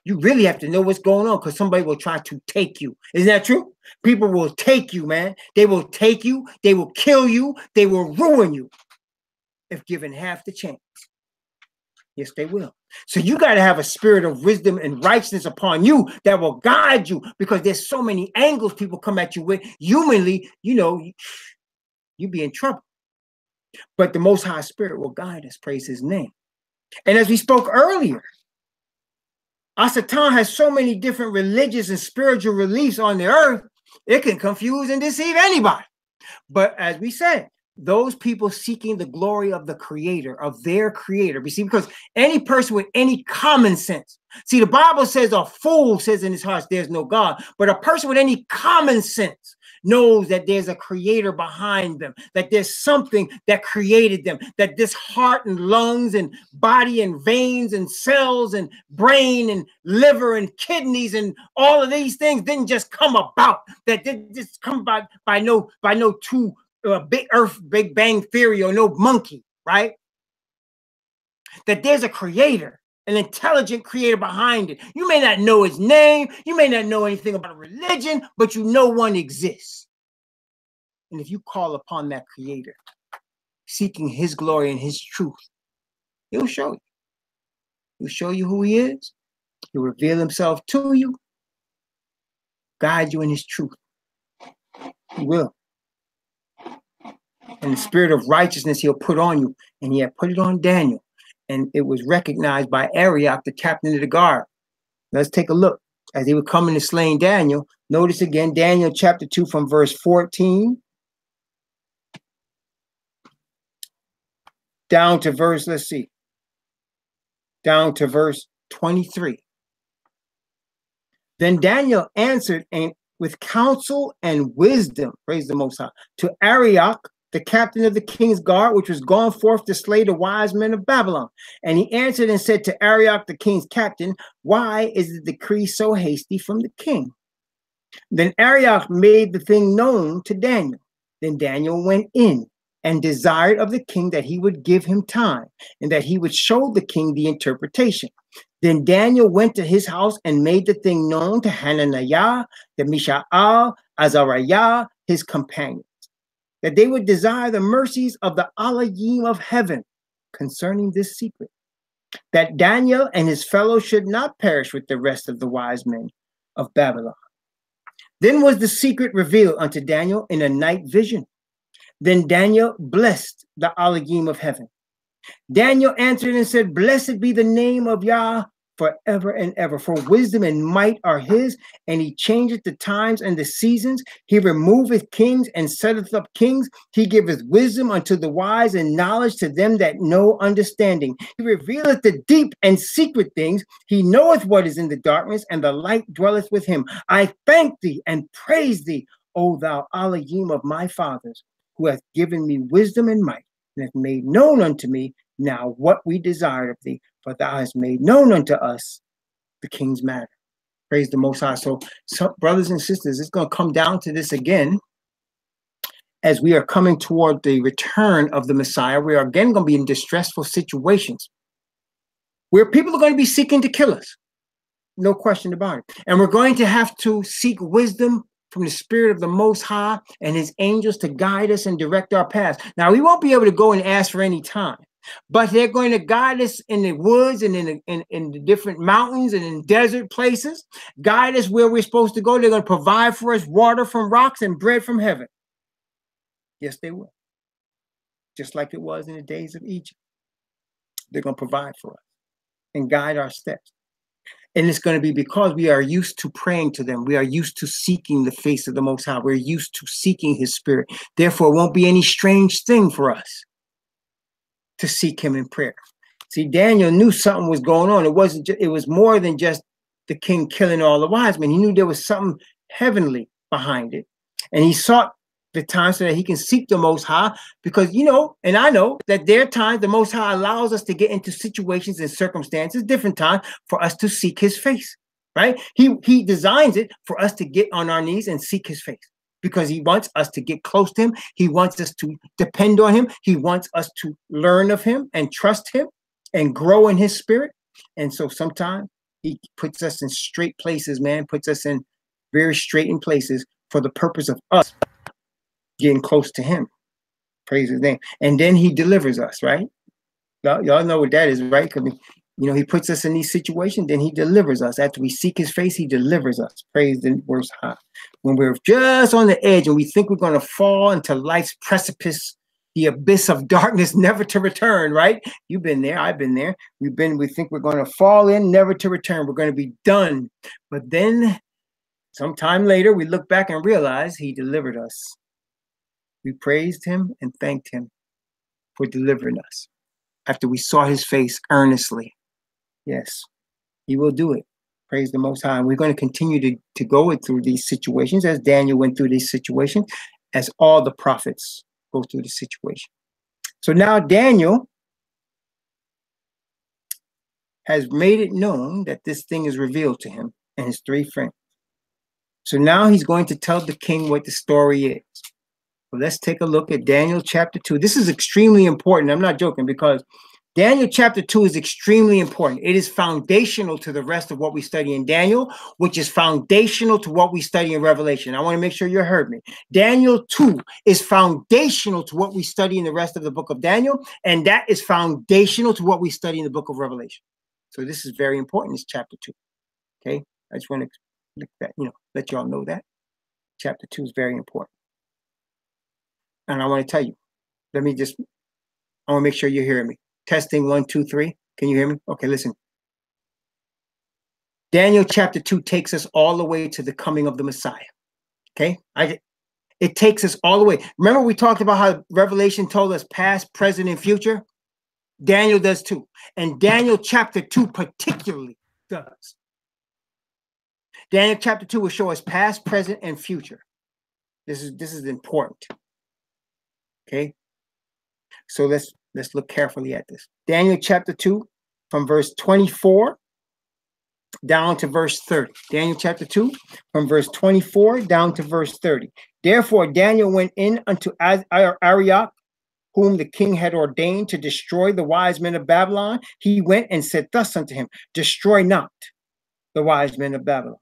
You really have to know what's going on, because somebody will try to take you. Isn't that true? People will take you, man. They will take you. They will kill you. They will ruin you if given half the chance. Yes, they will. So you got to have a spirit of wisdom and righteousness upon you that will guide you, because there's so many angles people come at you with. Humanly, you know, you be in trouble. But the Most High Spirit will guide us. Praise his name. And as we spoke earlier, Satan has so many different religious and spiritual beliefs on the earth, it can confuse and deceive anybody. But as we said, those people seeking the glory of the creator, of their creator. You see, because any person with any common sense, see, the Bible says a fool says in his heart, there's no God. But a person with any common sense knows that there's a creator behind them, that there's something that created them, that this heart and lungs and body and veins and cells and brain and liver and kidneys and all of these things didn't just come about, that didn't just come by no two Big Bang Theory or no monkey, right? That there's a creator, an intelligent creator behind it. You may not know his name, you may not know anything about a religion, but you know one exists. And if you call upon that creator, seeking his glory and his truth, he'll show you. He'll show you who he is. He'll reveal himself to you, guide you in his truth. He will. And the spirit of righteousness he'll put on you. And he had put it on Daniel. And it was recognized by Arioch, the captain of the guard. Let's take a look. As they were coming to slay Daniel, notice again, Daniel chapter 2 from verse 14 down to verse, down to verse 23. Then Daniel answered and with counsel and wisdom, praise the Most High, to Arioch, the captain of the king's guard, which was gone forth to slay the wise men of Babylon. And he answered and said to Arioch, the king's captain, why is the decree so hasty from the king? Then Arioch made the thing known to Daniel. Then Daniel went in and desired of the king that he would give him time and that he would show the king the interpretation. Then Daniel went to his house and made the thing known to Hananiah, the Mishael, Azariah, his companions, that they would desire the mercies of the Elohim of heaven concerning this secret, that Daniel and his fellows should not perish with the rest of the wise men of Babylon. Then was the secret revealed unto Daniel in a night vision. Then Daniel blessed the Elohim of heaven. Daniel answered and said, blessed be the name of Yah forever and ever, for wisdom and might are his, and he changeth the times and the seasons. He removeth kings and setteth up kings. He giveth wisdom unto the wise and knowledge to them that know understanding. He revealeth the deep and secret things. He knoweth what is in the darkness, and the light dwelleth with him. I thank thee and praise thee, O thou Elohim of my fathers, who hath given me wisdom and might, and hath made known unto me now what we desired of thee, for thou hast made known unto us the king's matter. Praise the Most High. So brothers and sisters, it's going to come down to this again. As we are coming toward the return of the Messiah, we are again going to be in distressful situations where people are going to be seeking to kill us. No question about it. And we're going to have to seek wisdom from the Spirit of the Most High and his angels to guide us and direct our paths. Now, we won't be able to go and ask for any time, but they're going to guide us in the woods and in the different mountains and in desert places, guide us where we're supposed to go. They're going to provide for us water from rocks and bread from heaven. Yes, they will. Just like it was in the days of Egypt. They're going to provide for us and guide our steps. And it's going to be because we are used to praying to them. We are used to seeking the face of the Most High. We're used to seeking his Spirit. Therefore, it won't be any strange thing for us to seek him in prayer. See, Daniel knew something was going on. It was more than just the king killing all the wise men. He knew there was something heavenly behind it. And he sought the time so that he can seek the Most High, because and I know that there are times the Most High allows us to get into situations and circumstances, different times, for us to seek his face, right? He designs it for us to get on our knees and seek his face, because he wants us to get close to him. He wants us to depend on him. He wants us to learn of him and trust him and grow in his Spirit. And so sometimes he puts us in straight places, man, puts us in very straightened places for the purpose of us getting close to him. Praise his name. And then he delivers us, right? Y'all know what that is, right? Because he puts us in these situations, then he delivers us. After we seek his face, he delivers us. Praise the Most High. When we're just on the edge and we think we're going to fall into life's precipice, the abyss of darkness, never to return, right? You've been there. I've been there. We think we're going to fall in, never to return. We're going to be done. But then sometime later, we look back and realize he delivered us. We praised him and thanked him for delivering us after we saw his face earnestly. Yes, he will do it. Praise the Most High. And we're going to continue to go through these situations as Daniel went through these situations, as all the prophets go through the situation. So now Daniel has made it known that this thing is revealed to him and his three friends. So now he's going to tell the king what the story is. Well, let's take a look at Daniel chapter 2. This is extremely important. I'm not joking, because Daniel chapter 2 is extremely important. It is foundational to the rest of what we study in Daniel, which is foundational to what we study in Revelation. I want to make sure you heard me. Daniel 2 is foundational to what we study in the rest of the book of Daniel, and that is foundational to what we study in the book of Revelation. So this is very important, this chapter 2. Okay? I just want to let y'all know that. Chapter 2 is very important. And I want to tell you, I want to make sure you're hearing me. Testing 1, 2, 3. Can you hear me? Okay, listen. Daniel chapter 2 takes us all the way to the coming of the Messiah. Okay? It takes us all the way. Remember we talked about how Revelation told us past, present, and future? Daniel does too. And Daniel chapter 2 particularly does. Daniel chapter 2 will show us past, present, and future. This is important. Okay, so let's look carefully at this. Daniel chapter 2, from verse 24 down to verse 30. Daniel chapter 2, from verse 24 down to verse 30. Therefore Daniel went in unto Arioch, whom the king had ordained to destroy the wise men of Babylon. He went and said thus unto him, destroy not the wise men of Babylon.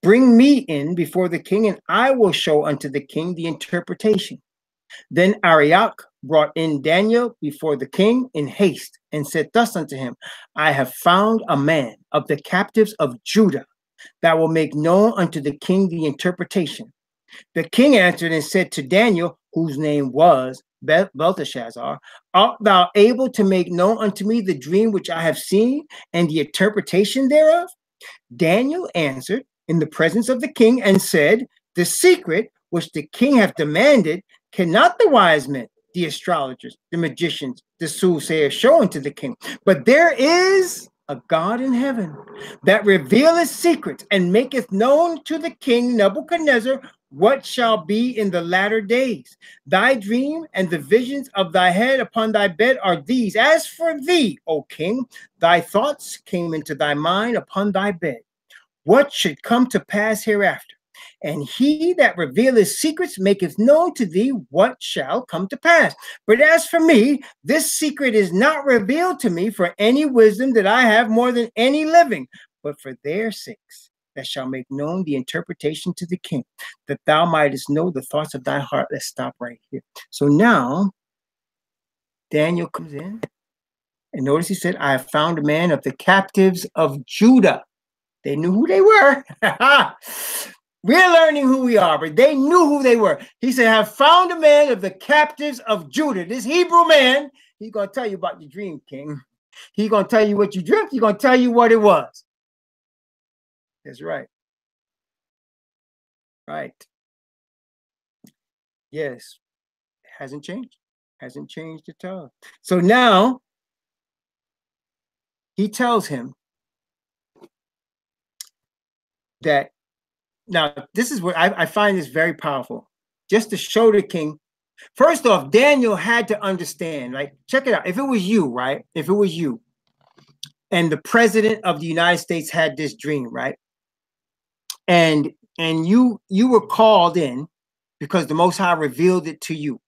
Bring me in before the king, and I will show unto the king the interpretation. Then Arioch brought in Daniel before the king in haste, and said thus unto him, I have found a man of the captives of Judah that will make known unto the king the interpretation. The king answered and said to Daniel, whose name was Belteshazzar, art thou able to make known unto me the dream which I have seen, and the interpretation thereof? Daniel answered in the presence of the king and said, the secret which the king hath demanded cannot the wise men, the astrologers, the magicians, the soothsayers show unto the king. But there is a God in heaven that revealeth secrets and maketh known to the king Nebuchadnezzar what shall be in the latter days. Thy dream and the visions of thy head upon thy bed are these. As for thee, O king, thy thoughts came into thy mind upon thy bed. What should come to pass hereafter? And he that revealeth secrets maketh known to thee what shall come to pass. But as for me, this secret is not revealed to me for any wisdom that I have more than any living, but for their sakes that shall make known the interpretation to the king, that thou mightest know the thoughts of thy heart. Let's stop right here. So now Daniel comes in, and notice he said, I have found a man of the captives of Judah. They knew who they were. We're learning who we are, but they knew who they were. He said, I have found a man of the captives of Judah. This Hebrew man, he's going to tell you about your dream, king. He's going to tell you what you dreamt. He's going to tell you what it was. That's right. Right. Yes. It hasn't changed. Hasn't changed at all. So now he tells him that, now this is what I find this very powerful, just to show the king. First off, Daniel had to understand, like, check it out. If it was you, right? If it was you and the president of the United States had this dream, right? And you were called in because the Most High revealed it to you.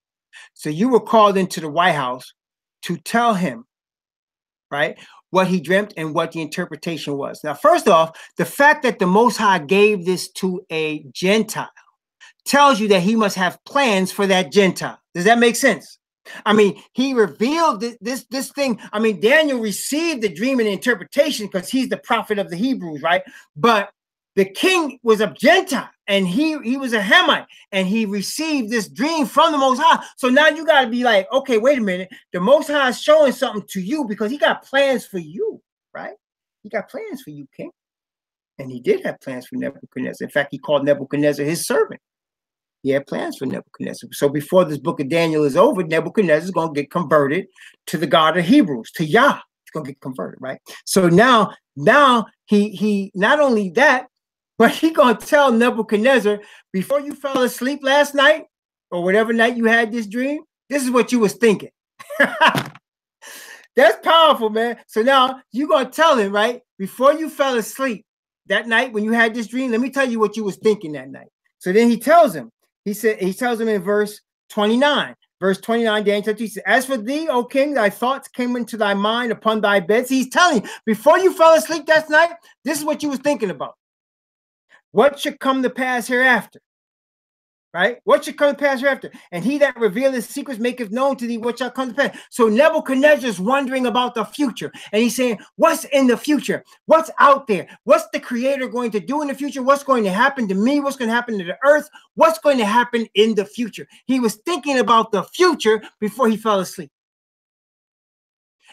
So you were called into the White House to tell him, right, what he dreamt and what the interpretation was. Now, first off, the fact that the Most High gave this to a Gentile tells you that he must have plans for that Gentile. Does that make sense? I mean, he revealed this thing. I mean, Daniel received the dream and the interpretation because he's the prophet of the Hebrews, right? But the king was a Gentile, and he was a Hamite, and he received this dream from the Most High. So now you got to be like, okay, wait a minute. The Most High is showing something to you because he got plans for you, right? He got plans for you, king. And he did have plans for Nebuchadnezzar. In fact, he called Nebuchadnezzar his servant. He had plans for Nebuchadnezzar. So before this book of Daniel is over, Nebuchadnezzar is going to get converted to the God of Hebrews, to Yah. He's going to get converted, right? So now he not only that, but he going to tell Nebuchadnezzar, before you fell asleep last night, or whatever night you had this dream, this is what you was thinking. That's powerful, man. So now you're going to tell him, right, before you fell asleep that night when you had this dream, let me tell you what you was thinking that night. So then he tells him, he tells him in verse 29, verse 29, Daniel 2, he says, as for thee, O king, thy thoughts came into thy mind upon thy beds. He's telling you, before you fell asleep that night, this is what you was thinking about. What should come to pass hereafter? Right? What should come to pass hereafter? And he that revealeth secrets maketh known to thee what shall come to pass. So Nebuchadnezzar is wondering about the future. And he's saying, what's in the future? What's out there? What's the creator going to do in the future? What's going to happen to me? What's going to happen to the earth? What's going to happen in the future? He was thinking about the future before he fell asleep.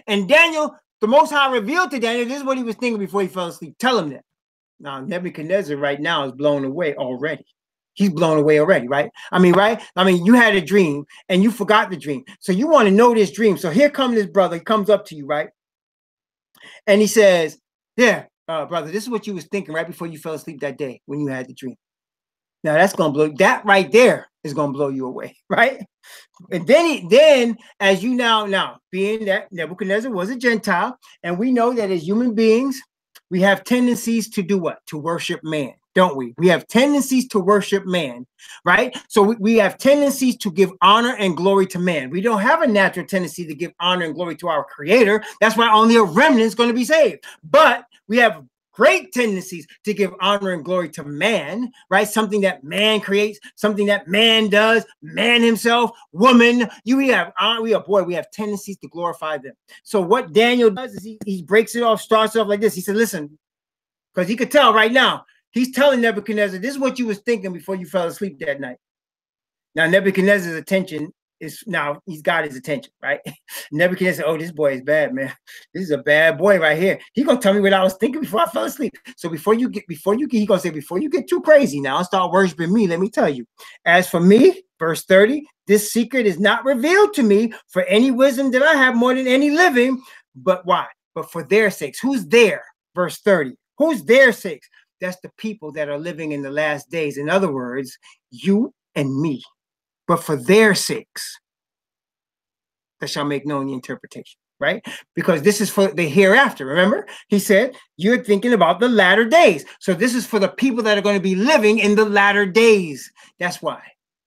And Daniel, the Most High revealed to Daniel, this is what he was thinking before he fell asleep. Tell him that. Now, Nebuchadnezzar right now is blown away already. He's blown away already, right? I mean, right? I mean, you had a dream and you forgot the dream. So you want to know this dream. So here comes this brother. He comes up to you, right? And he says, yeah, brother, this is what you was thinking right before you fell asleep that day when you had the dream. Now that's going to blow, that right there is going to blow you away, right? And then as you now, being that Nebuchadnezzar was a Gentile, and we know that as human beings, we have tendencies to do what? To worship man, don't we? We have tendencies to worship man, right? So we have tendencies to give honor and glory to man. We don't have a natural tendency to give honor and glory to our creator. That's why only a remnant is going to be saved. But we have great tendencies to give honor and glory to man, right? Something that man creates, something that man does, man himself, woman. We have tendencies to glorify them. So what Daniel does is he breaks it off, starts off like this. He said, listen, because he could tell right now, he's telling Nebuchadnezzar, this is what you was thinking before you fell asleep that night. Now, Nebuchadnezzar's attention he's got his attention, right? Nebuchadnezzar, oh, this boy is bad, man. This is a bad boy right here. He gonna tell me what I was thinking before I fell asleep. So he gonna say, before you get too crazy now and start worshiping me, let me tell you. As for me, verse 30, this secret is not revealed to me for any wisdom that I have more than any living, but why? But for their sakes. Who's there? Verse 30. Who's their sakes? that's the people that are living in the last days. In other words, you and me. But for their sakes, that shall make known the interpretation, right? Because this is for the hereafter. Remember, he said, you're thinking about the latter days. So this is for the people that are going to be living in the latter days. That's why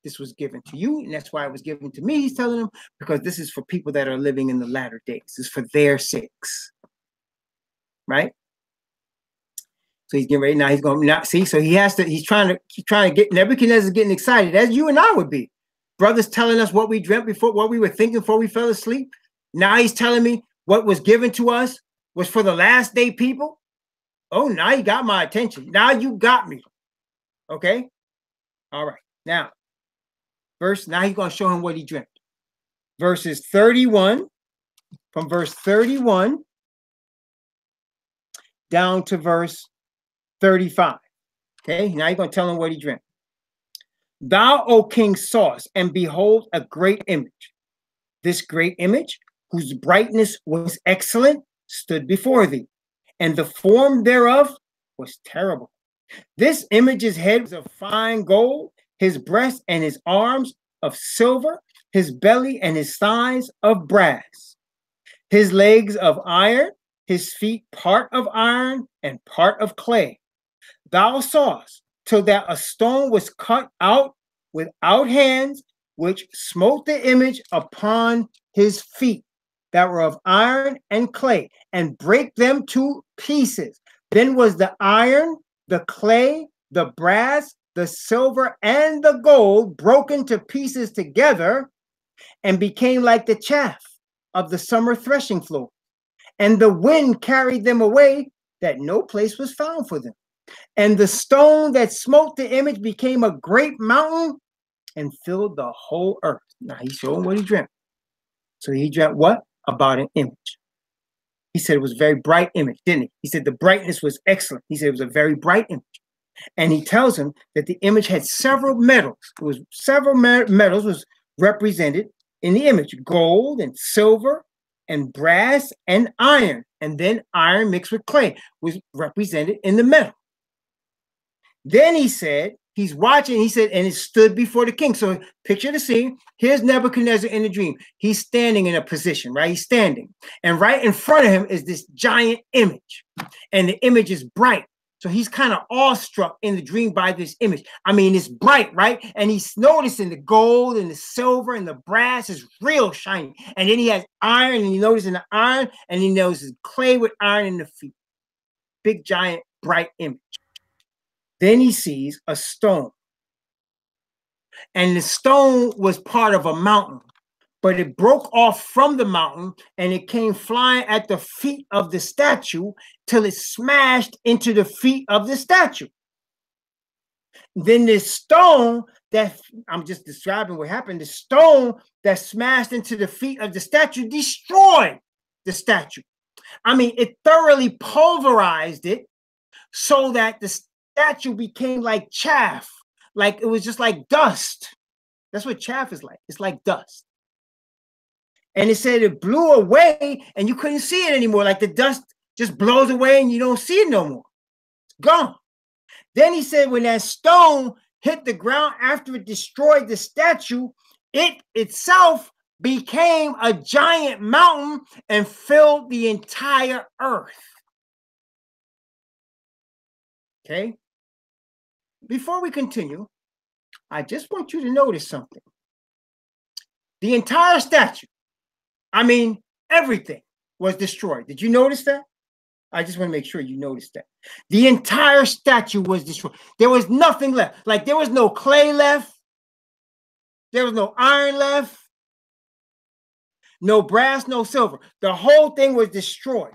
this was given to you, and that's why it was given to me, he's telling them, because this is for people that are living in the latter days. It's for their sakes, right? So he's getting ready now. He's going to not see. So he has to. He's trying to get Nebuchadnezzar getting excited, as you and I would be. Brothers telling us what we dreamt before, what we were thinking before we fell asleep. Now he's telling me what was given to us was for the last day people. Oh, now you got my attention. Now you got me. Okay. All right. Now he's going to show him what he dreamt. Verses 31, from verse 31 down to verse 35. Okay, now you're going to tell him what he dreamt. Thou, O king, sawest, and behold, a great image. This great image, whose brightness was excellent, stood before thee, and the form thereof was terrible. This image's head was of fine gold, his breast and his arms of silver, his belly and his thighs of brass, his legs of iron, his feet part of iron and part of clay. Thou sawest till that a stone was cut out without hands, which smote the image upon his feet that were of iron and clay, and brake them to pieces. Then was the iron, the clay, the brass, the silver, and the gold broken to pieces together, and became like the chaff of the summer threshing floor. And the wind carried them away, that no place was found for them. And the stone that smote the image became a great mountain and filled the whole earth. Now he's showing what he dreamt. So he dreamt what? About an image. He said it was a very bright image, didn't he? He said the brightness was excellent. He said it was a very bright image. And he tells him that the image had several metals. It was several metals was represented in the image. Gold and silver and brass and iron. And then iron mixed with clay was represented in the metal. Then he said, he's watching, he said, and it stood before the king. So picture the scene. Here's Nebuchadnezzar in the dream. He's standing in a position, right? He's standing. And right in front of him is this giant image. And the image is bright. So he's kind of awestruck in the dream by this image. I mean, it's bright, right? And he's noticing the gold and the silver and the brass is real shiny. And then he has iron, and he notices the iron, and he notices clay with iron in the feet. Big, giant, bright image. Then he sees a stone. And the stone was part of a mountain, but it broke off from the mountain and it came flying at the feet of the statue till it smashed into the feet of the statue. Then this stone that, I'm just describing what happened, the stone that smashed into the feet of the statue destroyed the statue. I mean, it thoroughly pulverized it so that the statue became like chaff, like it was just like dust. That's what chaff is like. It's like dust. And it said it blew away and you couldn't see it anymore. Like the dust just blows away and you don't see it no more. It's gone. Then he said when that stone hit the ground after it destroyed the statue, it itself became a giant mountain and filled the entire earth. Okay? Before we continue, I just want you to notice something. The entire statue, I mean, everything was destroyed. Did you notice that? I just want to make sure you noticed that. The entire statue was destroyed. There was nothing left. Like there was no clay left. There was no iron left. No brass, no silver. The whole thing was destroyed.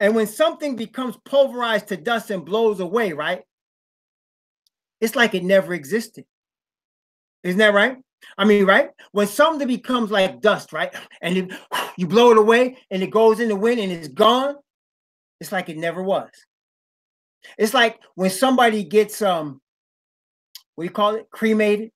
And when something becomes pulverized to dust and blows away, right? It's like it never existed. Isn't that right? I mean, right? When something becomes like dust, right? And you blow it away and it goes in the wind and it's gone, it's like it never was. It's like when somebody gets, what do you call it? Cremated.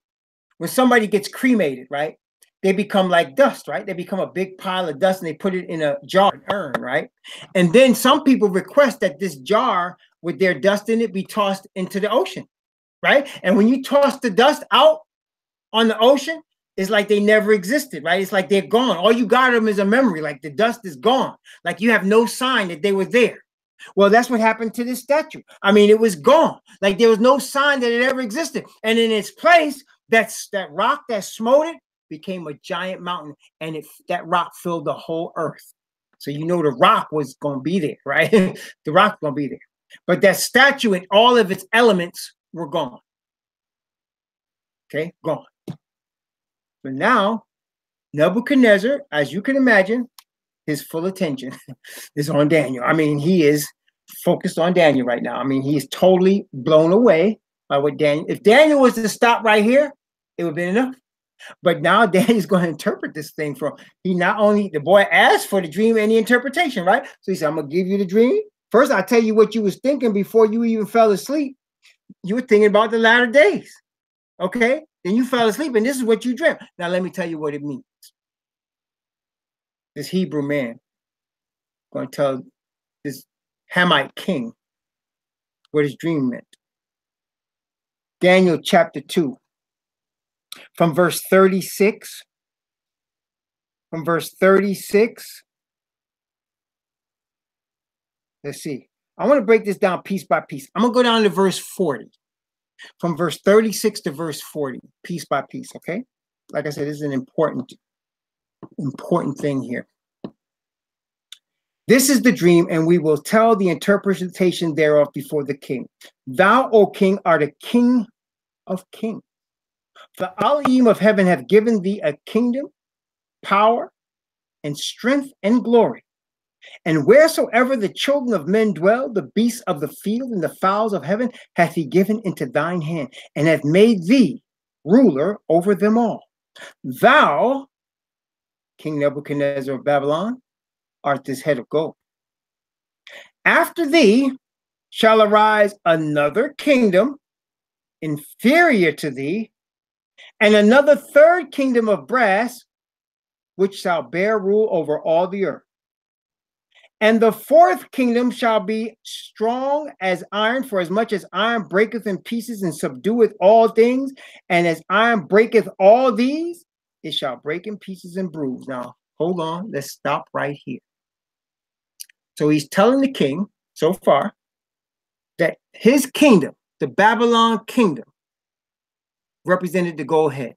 When somebody gets cremated, right? they become like dust, right? They become a big pile of dust and they put it in a jar, an urn, right? And then some people request that this jar with their dust in it be tossed into the ocean, right? And when you toss the dust out on the ocean, it's like they never existed, right? It's like they're gone. All you got of them is a memory, like the dust is gone. Like you have no sign that they were there. Well, that's what happened to this statue. I mean, it was gone. Like there was no sign that it ever existed. And in its place, that rock that smote it became a giant mountain, and that rock filled the whole earth. So you know the rock was going to be there, right? The rock going to be there. But that statue and all of its elements were gone. Okay, gone. But now, Nebuchadnezzar, as you can imagine, his full attention is on Daniel. I mean, he is focused on Daniel right now. I mean, he is totally blown away by what Daniel, if Daniel was to stop right here, it would have been enough. But now Daniel's going to interpret this thing from, he not only, the boy asked for the dream and the interpretation, right? So he said, I'm going to give you the dream. First, I'll tell you what you was thinking before you even fell asleep. You were thinking about the latter days, okay? Then you fell asleep, and this is what you dreamt. Now, let me tell you what it means. This Hebrew man going to tell this Hamite king what his dream meant. Daniel chapter 2, from verse 36. From verse 36. Let's see. I want to break this down piece by piece. I'm going to go down to verse 40. From verse 36 to verse 40, piece by piece, okay? Like I said, this is an important thing here. This is the dream, and we will tell the interpretation thereof before the king. Thou, O king, art a king of kings. The Elohim of heaven have given thee a kingdom, power, and strength and glory. And wheresoever the children of men dwell, the beasts of the field and the fowls of heaven hath he given into thine hand, and hath made thee ruler over them all. Thou, King Nebuchadnezzar of Babylon, art this head of gold. After thee shall arise another kingdom inferior to thee, and another third kingdom of brass, which shall bear rule over all the earth. And the fourth kingdom shall be strong as iron, for as much as iron breaketh in pieces and subdueth all things, and as iron breaketh all these, it shall break in pieces and bruise. Now, hold on, let's stop right here. So he's telling the king, so far, that his kingdom, the Babylon kingdom, represented the gold head.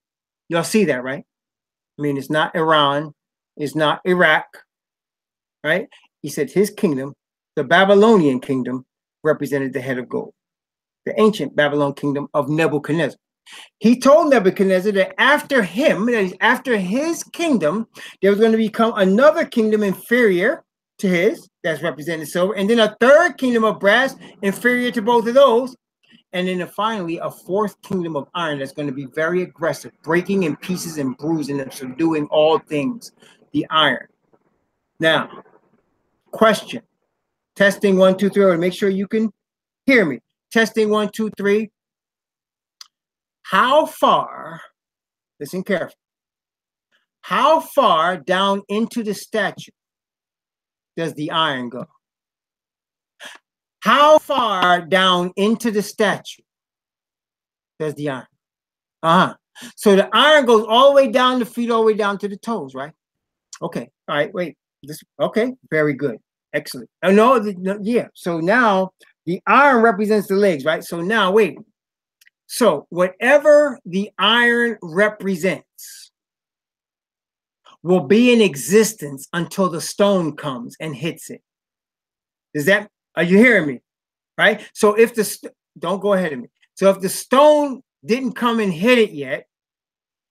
Y'all see that, right? I mean, it's not Iran, it's not Iraq, right? He said his kingdom, the Babylonian kingdom, represented the head of gold, the ancient Babylon kingdom of Nebuchadnezzar. He told Nebuchadnezzar that after him, that is, after his kingdom, there was going to become another kingdom inferior to his, that's represented silver, and then a third kingdom of brass inferior to both of those, and then finally a fourth kingdom of iron that's going to be very aggressive, breaking in pieces and bruising and subduing all things, the iron. Now, question. Testing 1, 2, 3. I want to make sure you can hear me. Testing 1, 2, 3. How far, listen carefully, how far down into the statue does the iron go? How far down into the statue does the iron? So the iron goes all the way down the feet, all the way down to the toes, right? Okay. All right. Wait. Okay. Very good. Excellent. Oh, no, yeah. So now the iron represents the legs, right? So now, wait. So whatever the iron represents will be in existence until the stone comes and hits it. Are you hearing me? Right? So if don't go ahead of me. So if the stone didn't come and hit it yet,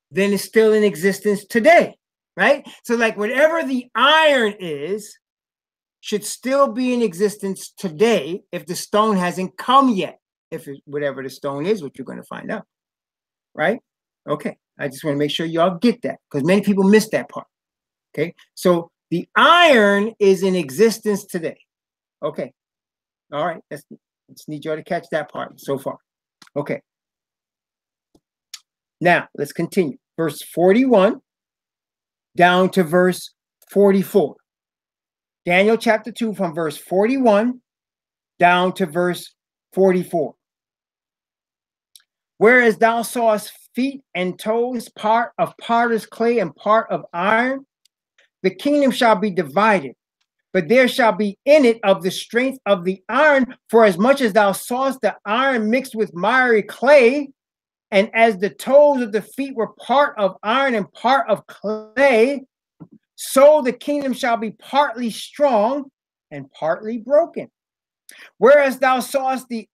then it's still in existence today, right? So like whatever the iron is should still be in existence today if the stone hasn't come yet. If whatever the stone is, what you're going to find out, right? Okay, I just want to make sure y'all get that because many people miss that part. Okay, so the iron is in existence today. Okay, all right, just need y'all to catch that part so far. Okay, now let's continue. Verse 41. down to verse 44. Daniel chapter 2 from verse 41 down to verse 44. Whereas thou sawest feet and toes, part of potter's clay and part of iron, the kingdom shall be divided, but there shall be in it of the strength of the iron, for as much as thou sawest the iron mixed with miry clay, and as the toes of the feet were part of iron and part of clay, so the kingdom shall be partly strong and partly broken. Whereas thou sawest the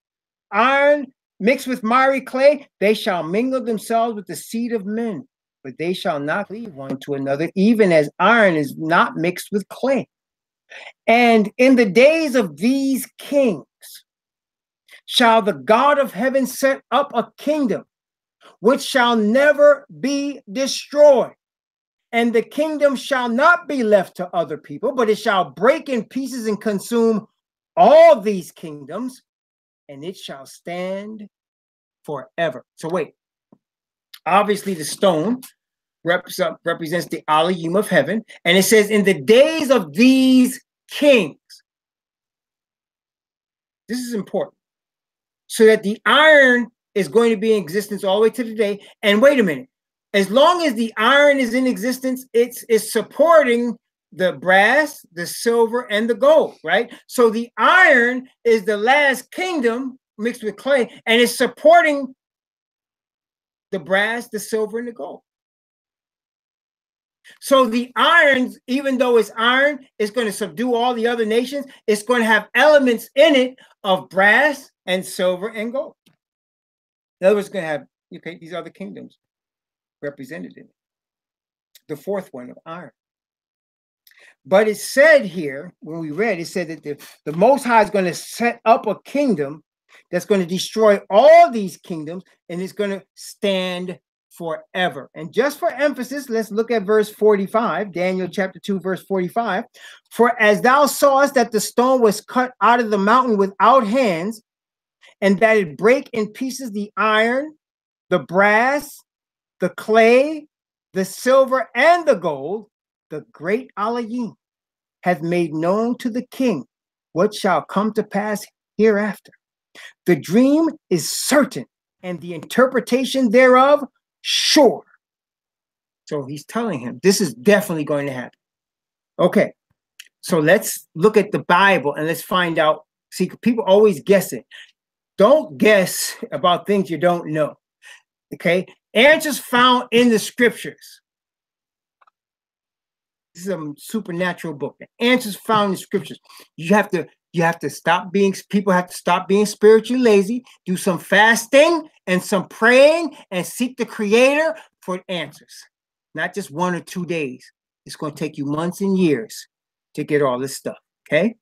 iron mixed with miry clay, they shall mingle themselves with the seed of men, but they shall not cleave one to another, even as iron is not mixed with clay. And in the days of these kings shall the God of heaven set up a kingdom which shall never be destroyed. And the kingdom shall not be left to other people, but it shall break in pieces and consume all these kingdoms, and it shall stand forever. So wait, obviously the stone represents the Elohim of heaven, and it says in the days of these kings. This is important. So that the iron is going to be in existence all the way to today. And wait a minute, as long as the iron is in existence, it's supporting the brass, the silver, and the gold, right? So the iron is the last kingdom mixed with clay, and it's supporting the brass, the silver, and the gold. So the iron, even though it's iron, it's going to subdue all the other nations. It's going to have elements in it of brass and silver and gold. In other words, it's going to have, okay, these other kingdoms represented in it. The fourth one of iron. But it said here, when we read, it said that the Most High is going to set up a kingdom that's going to destroy all these kingdoms, and it's going to stand forever. And just for emphasis, let's look at verse 45, Daniel chapter 2, verse 45. For as thou sawest that the stone was cut out of the mountain without hands, and that it break in pieces the iron, the brass, the clay, the silver, and the gold, the great Elohim hath made known to the king what shall come to pass hereafter. The dream is certain, and the interpretation thereof sure. So he's telling him this is definitely going to happen. Okay, so let's look at the Bible and let's find out. See, people always guess it. Don't guess about things you don't know. Okay, answers found in the scriptures. This is a supernatural book. The answers found in the scriptures. You have to stop being, people have to stop being spiritually lazy, do some fasting and some praying and seek the Creator for answers. Not just 1 or 2 days. It's going to take you months and years to get all this stuff, okay?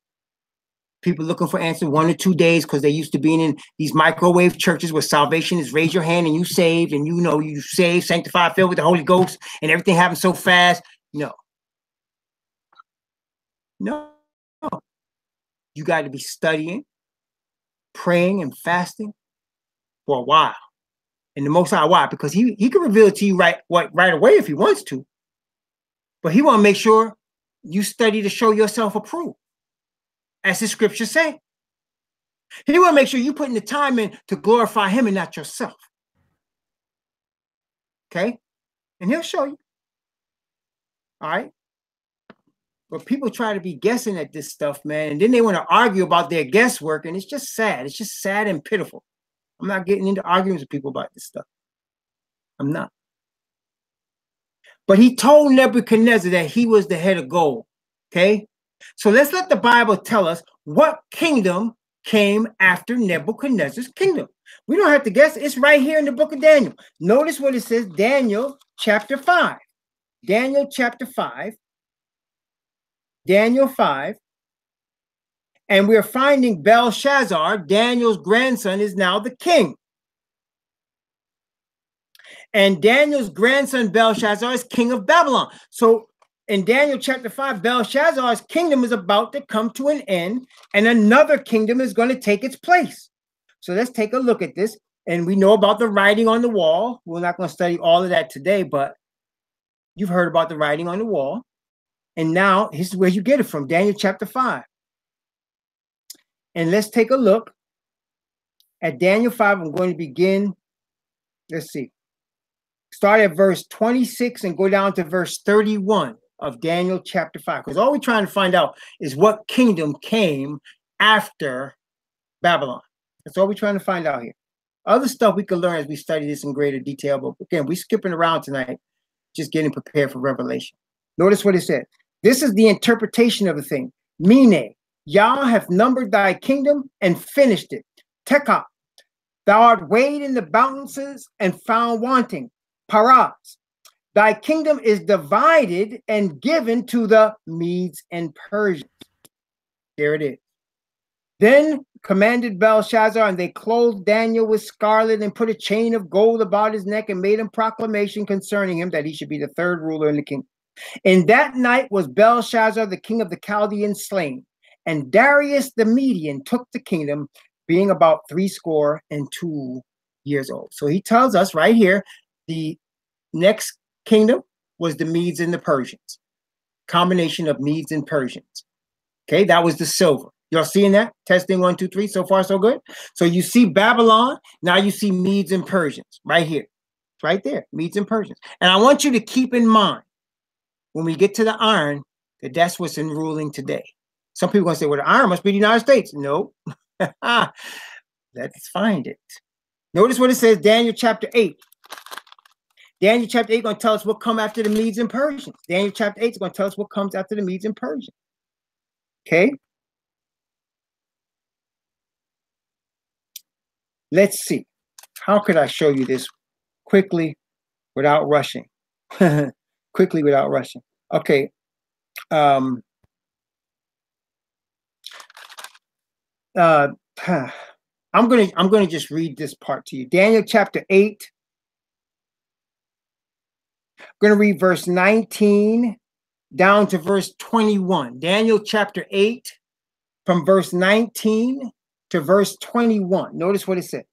People looking for answers 1 or 2 days because they used to being in these microwave churches where salvation is raise your hand and you saved, and you know you saved, sanctified, filled with the Holy Ghost, and everything happens so fast. No. No. You got to be studying, praying, and fasting for a while. And the Most High, why? Because he can reveal it to you right away if he wants to. But he want to make sure you study to show yourself approved, as his scriptures say. He want to make sure you putting the time in to glorify him and not yourself. Okay? And he'll show you. All right? But people try to be guessing at this stuff, man, and then they want to argue about their guesswork, and it's just sad. It's just sad and pitiful. I'm not getting into arguments with people about this stuff. I'm not. But he told Nebuchadnezzar that he was the head of gold, okay? So let's let the Bible tell us what kingdom came after Nebuchadnezzar's kingdom. We don't have to guess. It's right here in the book of Daniel. Notice what it says, Daniel chapter 5. Daniel chapter 5. Daniel 5, and we're finding Belshazzar, Daniel's grandson, is now the king. And Daniel's grandson, Belshazzar, is king of Babylon. So in Daniel chapter 5, Belshazzar's kingdom is about to come to an end, and another kingdom is going to take its place. So let's take a look at this. And we know about the writing on the wall. We're not going to study all of that today, but You've heard about the writing on the wall. And now this is where you get it from, Daniel chapter 5. And let's take a look at Daniel 5. I'm going to begin, let's see, start at verse 26 and go down to verse 31 of Daniel chapter 5. Because all we're trying to find out is what kingdom came after Babylon. That's all we're trying to find out here. Other stuff we can learn as we study this in greater detail. But again, we're skipping around tonight, just getting prepared for Revelation. Notice what it said. This is the interpretation of the thing. Mene, Yah hath numbered thy kingdom and finished it. Tekah, thou art weighed in the balances and found wanting. Paraz, thy kingdom is divided and given to the Medes and Persians. There it is. Then commanded Belshazzar, and they clothed Daniel with scarlet and put a chain of gold about his neck and made him proclamation concerning him that he should be the third ruler in the kingdom. In that night was Belshazzar, the king of the Chaldeans, slain, and Darius the Median took the kingdom, being about 62 years old. So he tells us right here, the next kingdom was the Medes and the Persians. Combination of Medes and Persians. Okay, that was the silver. Y'all seeing that? Testing 1, 2, 3. So far, so good. So you see Babylon. Now you see Medes and Persians right here. It's right there, Medes and Persians. And I want you to keep in mind, when we get to the iron, that that's what's in ruling today. Some people are going to say, well, the iron must be the United States. No. Let's find it. Notice what it says, Daniel chapter 8. Daniel chapter 8 is going to tell us what comes after the Medes and Persians. Daniel chapter 8 is going to tell us what comes after the Medes and Persians. Okay? Let's see. How could I show you this quickly without rushing? Quickly without rushing. Okay. I'm gonna just read this part to you. Daniel chapter 8. I'm gonna read verse 19 down to verse 21. Daniel chapter 8 from verse 19 to verse 21. Notice what it said.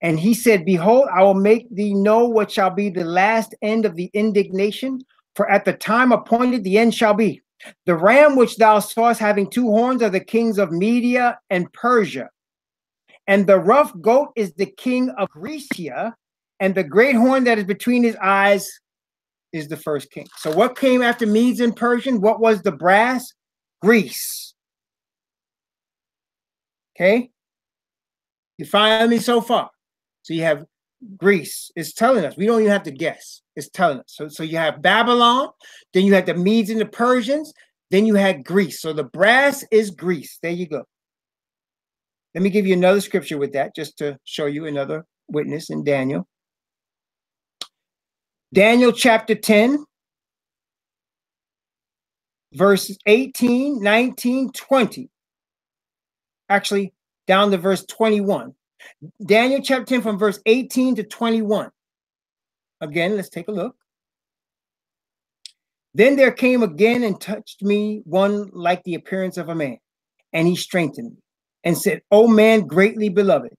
And he said, behold, I will make thee know what shall be the last end of the indignation, for at the time appointed the end shall be. The ram which thou sawest having 2 horns are the kings of Media and Persia. And the rough goat is the king of Grecia, and the great horn that is between his eyes is the first king. So what came after Medes and Persian? What was the brass? Greece. Okay? You find me so far? So you have Greece. It's telling us. We don't even have to guess. It's telling us. So you have Babylon, then you had the Medes and the Persians, then you had Greece. So the brass is Greece. There you go. Let me give you another scripture with that, just to show you another witness in Daniel. Daniel chapter 10, verses 18, 19, 20. Actually, down to verse 21. Daniel chapter 10 from verse 18 to 21. Again, let's take a look. Then there came again and touched me one like the appearance of a man, and he strengthened me and said, O man greatly beloved,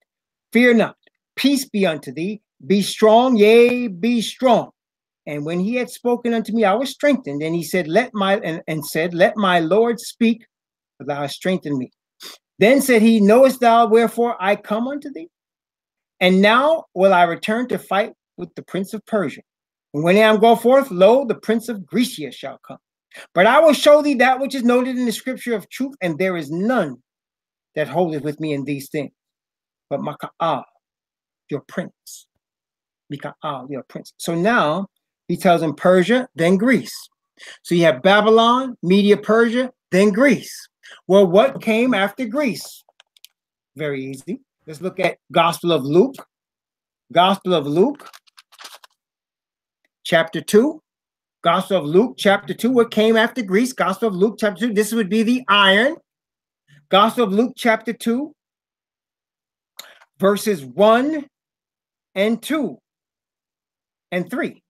fear not, peace be unto thee, be strong, yea, be strong. And when he had spoken unto me, I was strengthened. And he said, let my Lord speak, for thou hast strengthened me. Then said he, knowest thou wherefore I come unto thee? And now will I return to fight with the prince of Persia. And when I am go forth, lo, the prince of Grecia shall come. But I will show thee that which is noted in the scripture of truth, and there is none that holdeth with me in these things, but Michael, your prince. Michael, your prince. So now he tells him Persia, then Greece. So you have Babylon, Media, Persia, then Greece. Well, what came after Greece? Very easy. Let's look at Gospel of Luke. Gospel of Luke, chapter 2. Gospel of Luke, chapter 2. What came after Greece? Gospel of Luke, chapter 2. This would be the iron. Gospel of Luke, chapter 2, verses 1 and 2 and 3.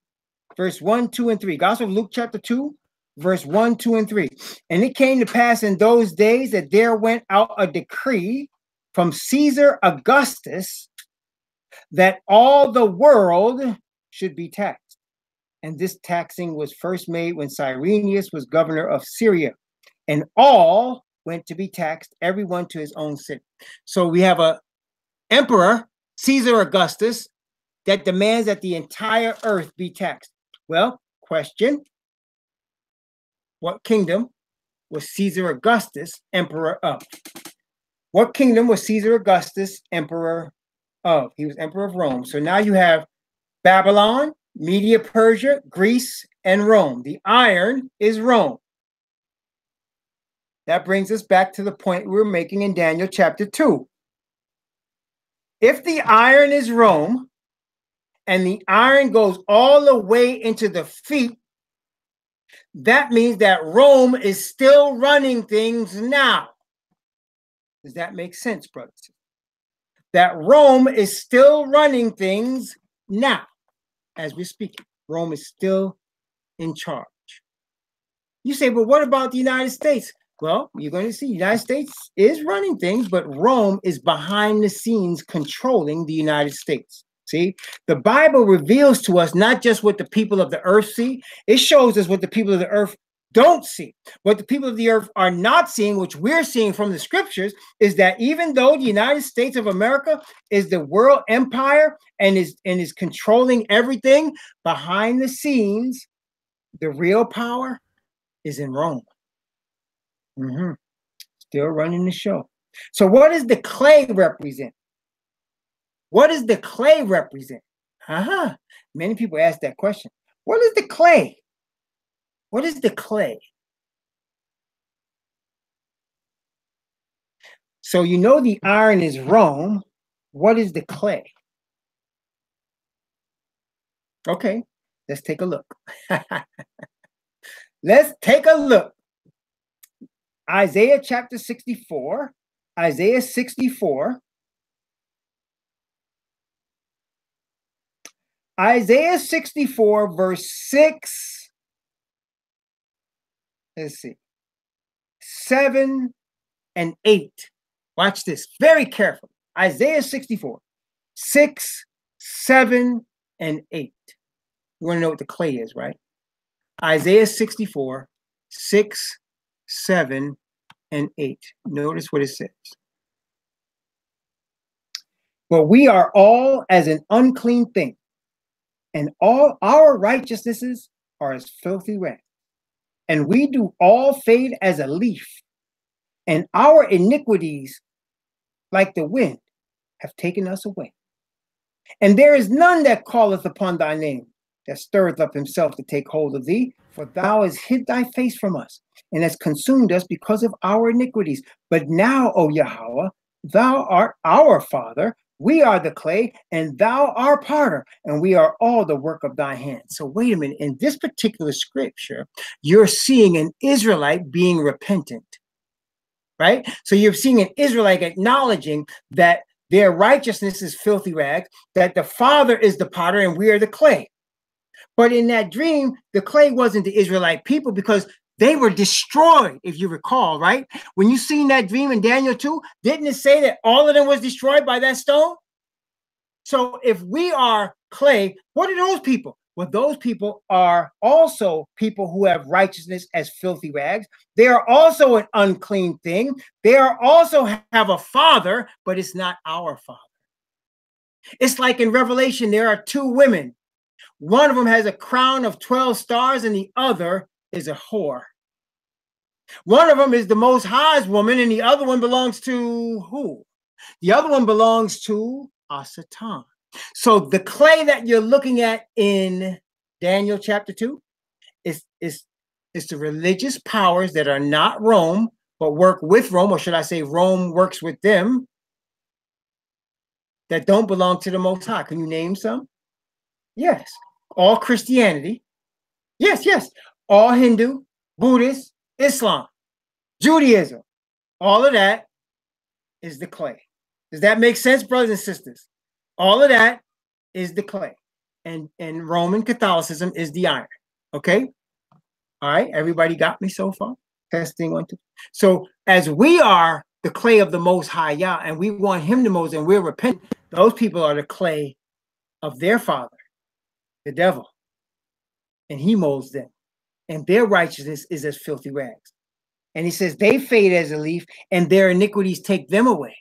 Verse 1, 2, and 3. Gospel of Luke, chapter 2, verse 1, 2, and 3. And it came to pass in those days that there went out a decree from Caesar Augustus that all the world should be taxed. And this taxing was first made when Cyrenius was governor of Syria. And all went to be taxed, everyone to his own city. So we have a emperor, Caesar Augustus, that demands that the entire earth be taxed. Well, question, what kingdom was Caesar Augustus emperor of? What kingdom was Caesar Augustus emperor of? He was emperor of Rome. So now you have Babylon, Media Persia, Greece, and Rome. The iron is Rome. That brings us back to the point we were making in Daniel chapter 2. If the iron is Rome, and the iron goes all the way into the feet, that means that Rome is still running things now. Does that make sense, brothers? That Rome is still running things now. As we're speaking, Rome is still in charge. You say, but what about the United States? Well, you're going to see the United States is running things, but Rome is behind the scenes controlling the United States. See, the Bible reveals to us not just what the people of the earth see, it shows us what the people of the earth don't see. What the people of the earth are not seeing, which we're seeing from the scriptures, is that even though the United States of America is the world empire and is controlling everything, behind the scenes, the real power is in Rome. Still running the show. So what does the clay represent? What does the clay represent? Many people ask that question. What is the clay? What is the clay? So you know the iron is Rome. What is the clay? Okay, let's take a look. Let's take a look. Isaiah chapter 64. Isaiah 64. Isaiah 64, verse 6. Let's see. 7 and 8. Watch this very carefully. Isaiah 64, 6, 7, and 8. You want to know what the clay is, right? Isaiah 64, 6, 7, and 8. Notice what it says. For we are all as an unclean thing, and all our righteousnesses are as filthy rags. And we do all fade as a leaf, and our iniquities, like the wind, have taken us away. And there is none that calleth upon thy name, that stirreth up himself to take hold of thee. For thou hast hid thy face from us, and hast consumed us because of our iniquities. But now, O Yahweh, thou art our Father, we are the clay, and thou our potter, and we are all the work of thy hands. So wait a minute, in this particular scripture, you're seeing an Israelite being repentant, right? So you're seeing an Israelite acknowledging that their righteousness is filthy rags, that the Father is the potter, and we are the clay. But in that dream, the clay wasn't the Israelite people because they were destroyed, if you recall, right? When you seen that dream in Daniel 2, didn't it say that all of them was destroyed by that stone? So if we are clay, what are those people? Well, those people are also people who have righteousness as filthy rags. They are also an unclean thing. They are also have a father, but it's not our Father. It's like in Revelation, there are two women. One of them has a crown of 12 stars and the other is a whore. One of them is the Most High's woman and the other one belongs to who? The other one belongs to Satan. So the clay that you're looking at in Daniel chapter 2 is the religious powers that are not Rome, but work with Rome, or should I say Rome works with them, that don't belong to the Most High. Can you name some? Yes. All Christianity. Yes, yes. All Hindu, Buddhist, Islam, Judaism. All of that is the clay. Does that make sense, brothers and sisters? All of that is the clay. And Roman Catholicism is the iron. Okay? All right. Everybody got me so far? Testing 1, 2. So as we are the clay of the Most High Yah, and we want him the most, and we're repentant, those people are the clay of their father, the devil. and he molds them, and their righteousness is as filthy rags. And he says they fade as a leaf, and their iniquities take them away.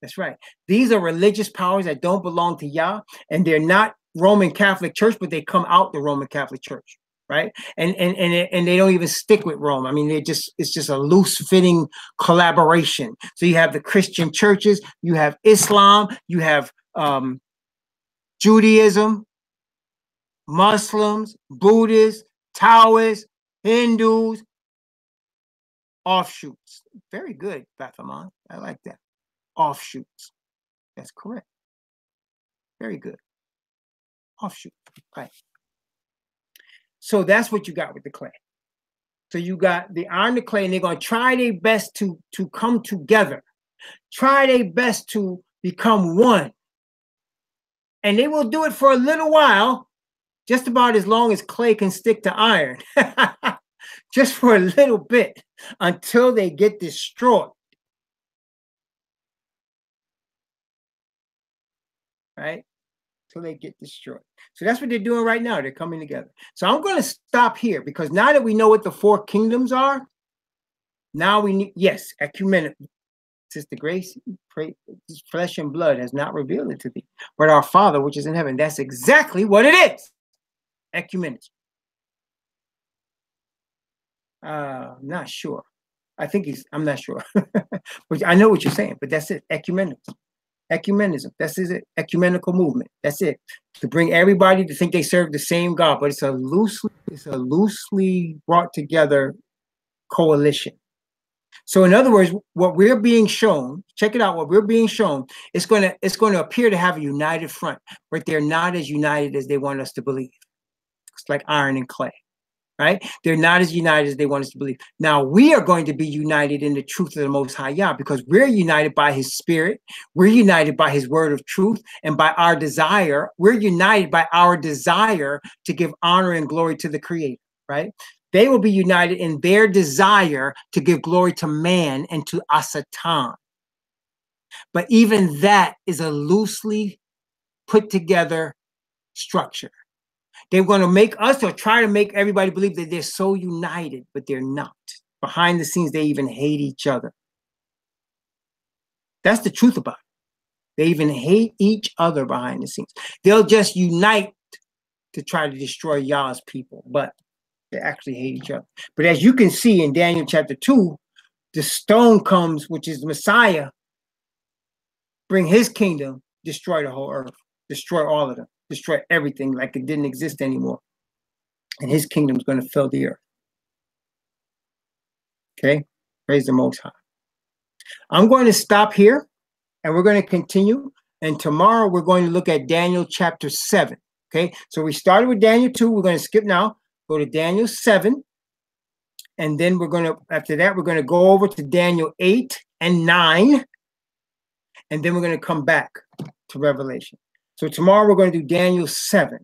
That's right. These are religious powers that don't belong to Yah, and they're not Roman Catholic Church, but they come out the Roman Catholic Church, right? And they don't even stick with Rome. I mean, it's just a loose fitting collaboration. So you have the Christian churches, you have Islam, you have Judaism, Muslims, Buddhists, Taoists, Hindus, offshoots. Very good, Bathaman. I like that. Offshoots. That's correct. Very good. Offshoot. Right. So that's what you got with the clay. So you got the iron and the clay, and they're going to try their best to come together. Try their best to become one. And they will do it for a little while, just about as long as clay can stick to iron. Just for a little bit, until they get destroyed. Right? Till they get destroyed. So that's what they're doing right now. They're coming together. So I'm going to stop here, because now that we know what the four kingdoms are, now we need, yes, ecumenical. Sister Grace, pray, flesh and blood has not revealed it to thee, but our Father which is in heaven. That's exactly what it is. Ecumenism. I'm not sure. I'm not sure. But I know what you're saying, but that's it. Ecumenism. Ecumenism. That's it. Ecumenical movement. That's it. To bring everybody to think they serve the same God, but it's a loosely brought together coalition. So in other words, what we're being shown, check it out, what we're being shown, it's going to appear to have a united front, but they're not as united as they want us to believe. It's like iron and clay. Right? They're not as united as they want us to believe. Now, we are going to be united in the truth of the Most High Yah, because we're united by his spirit. We're united by his word of truth and by our desire. We're united by our desire to give honor and glory to the Creator, right? They will be united in their desire to give glory to man and to Asatan. But even that is a loosely put together structure. They're going to make us, or try to make everybody believe that they're so united, but they're not. Behind the scenes, they even hate each other. That's the truth about it. They even hate each other behind the scenes. They'll just unite to try to destroy Yah's people, but they actually hate each other. But as you can see in Daniel chapter 2, the stone comes, which is the Messiah, bring his kingdom, destroy the whole earth, destroy all of them. Destroy everything like it didn't exist anymore. And his kingdom is going to fill the earth. Okay? Praise the Most High. I'm going to stop here, and we're going to continue. And tomorrow we're going to look at Daniel chapter 7. Okay? So we started with Daniel 2. We're going to skip now. Go to Daniel 7. And then we're going to, after that, we're going to go over to Daniel 8 and 9. And then we're going to come back to Revelation. So tomorrow we're going to do Daniel 7.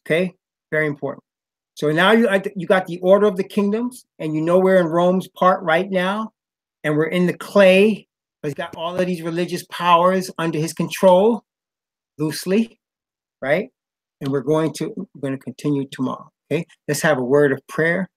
Okay? Very important. So now you got the order of the kingdoms, and you know we're in Rome's part right now, and we're in the clay. He's got all of these religious powers under his control, loosely, right? And we're going to continue tomorrow. Okay? Let's have a word of prayer.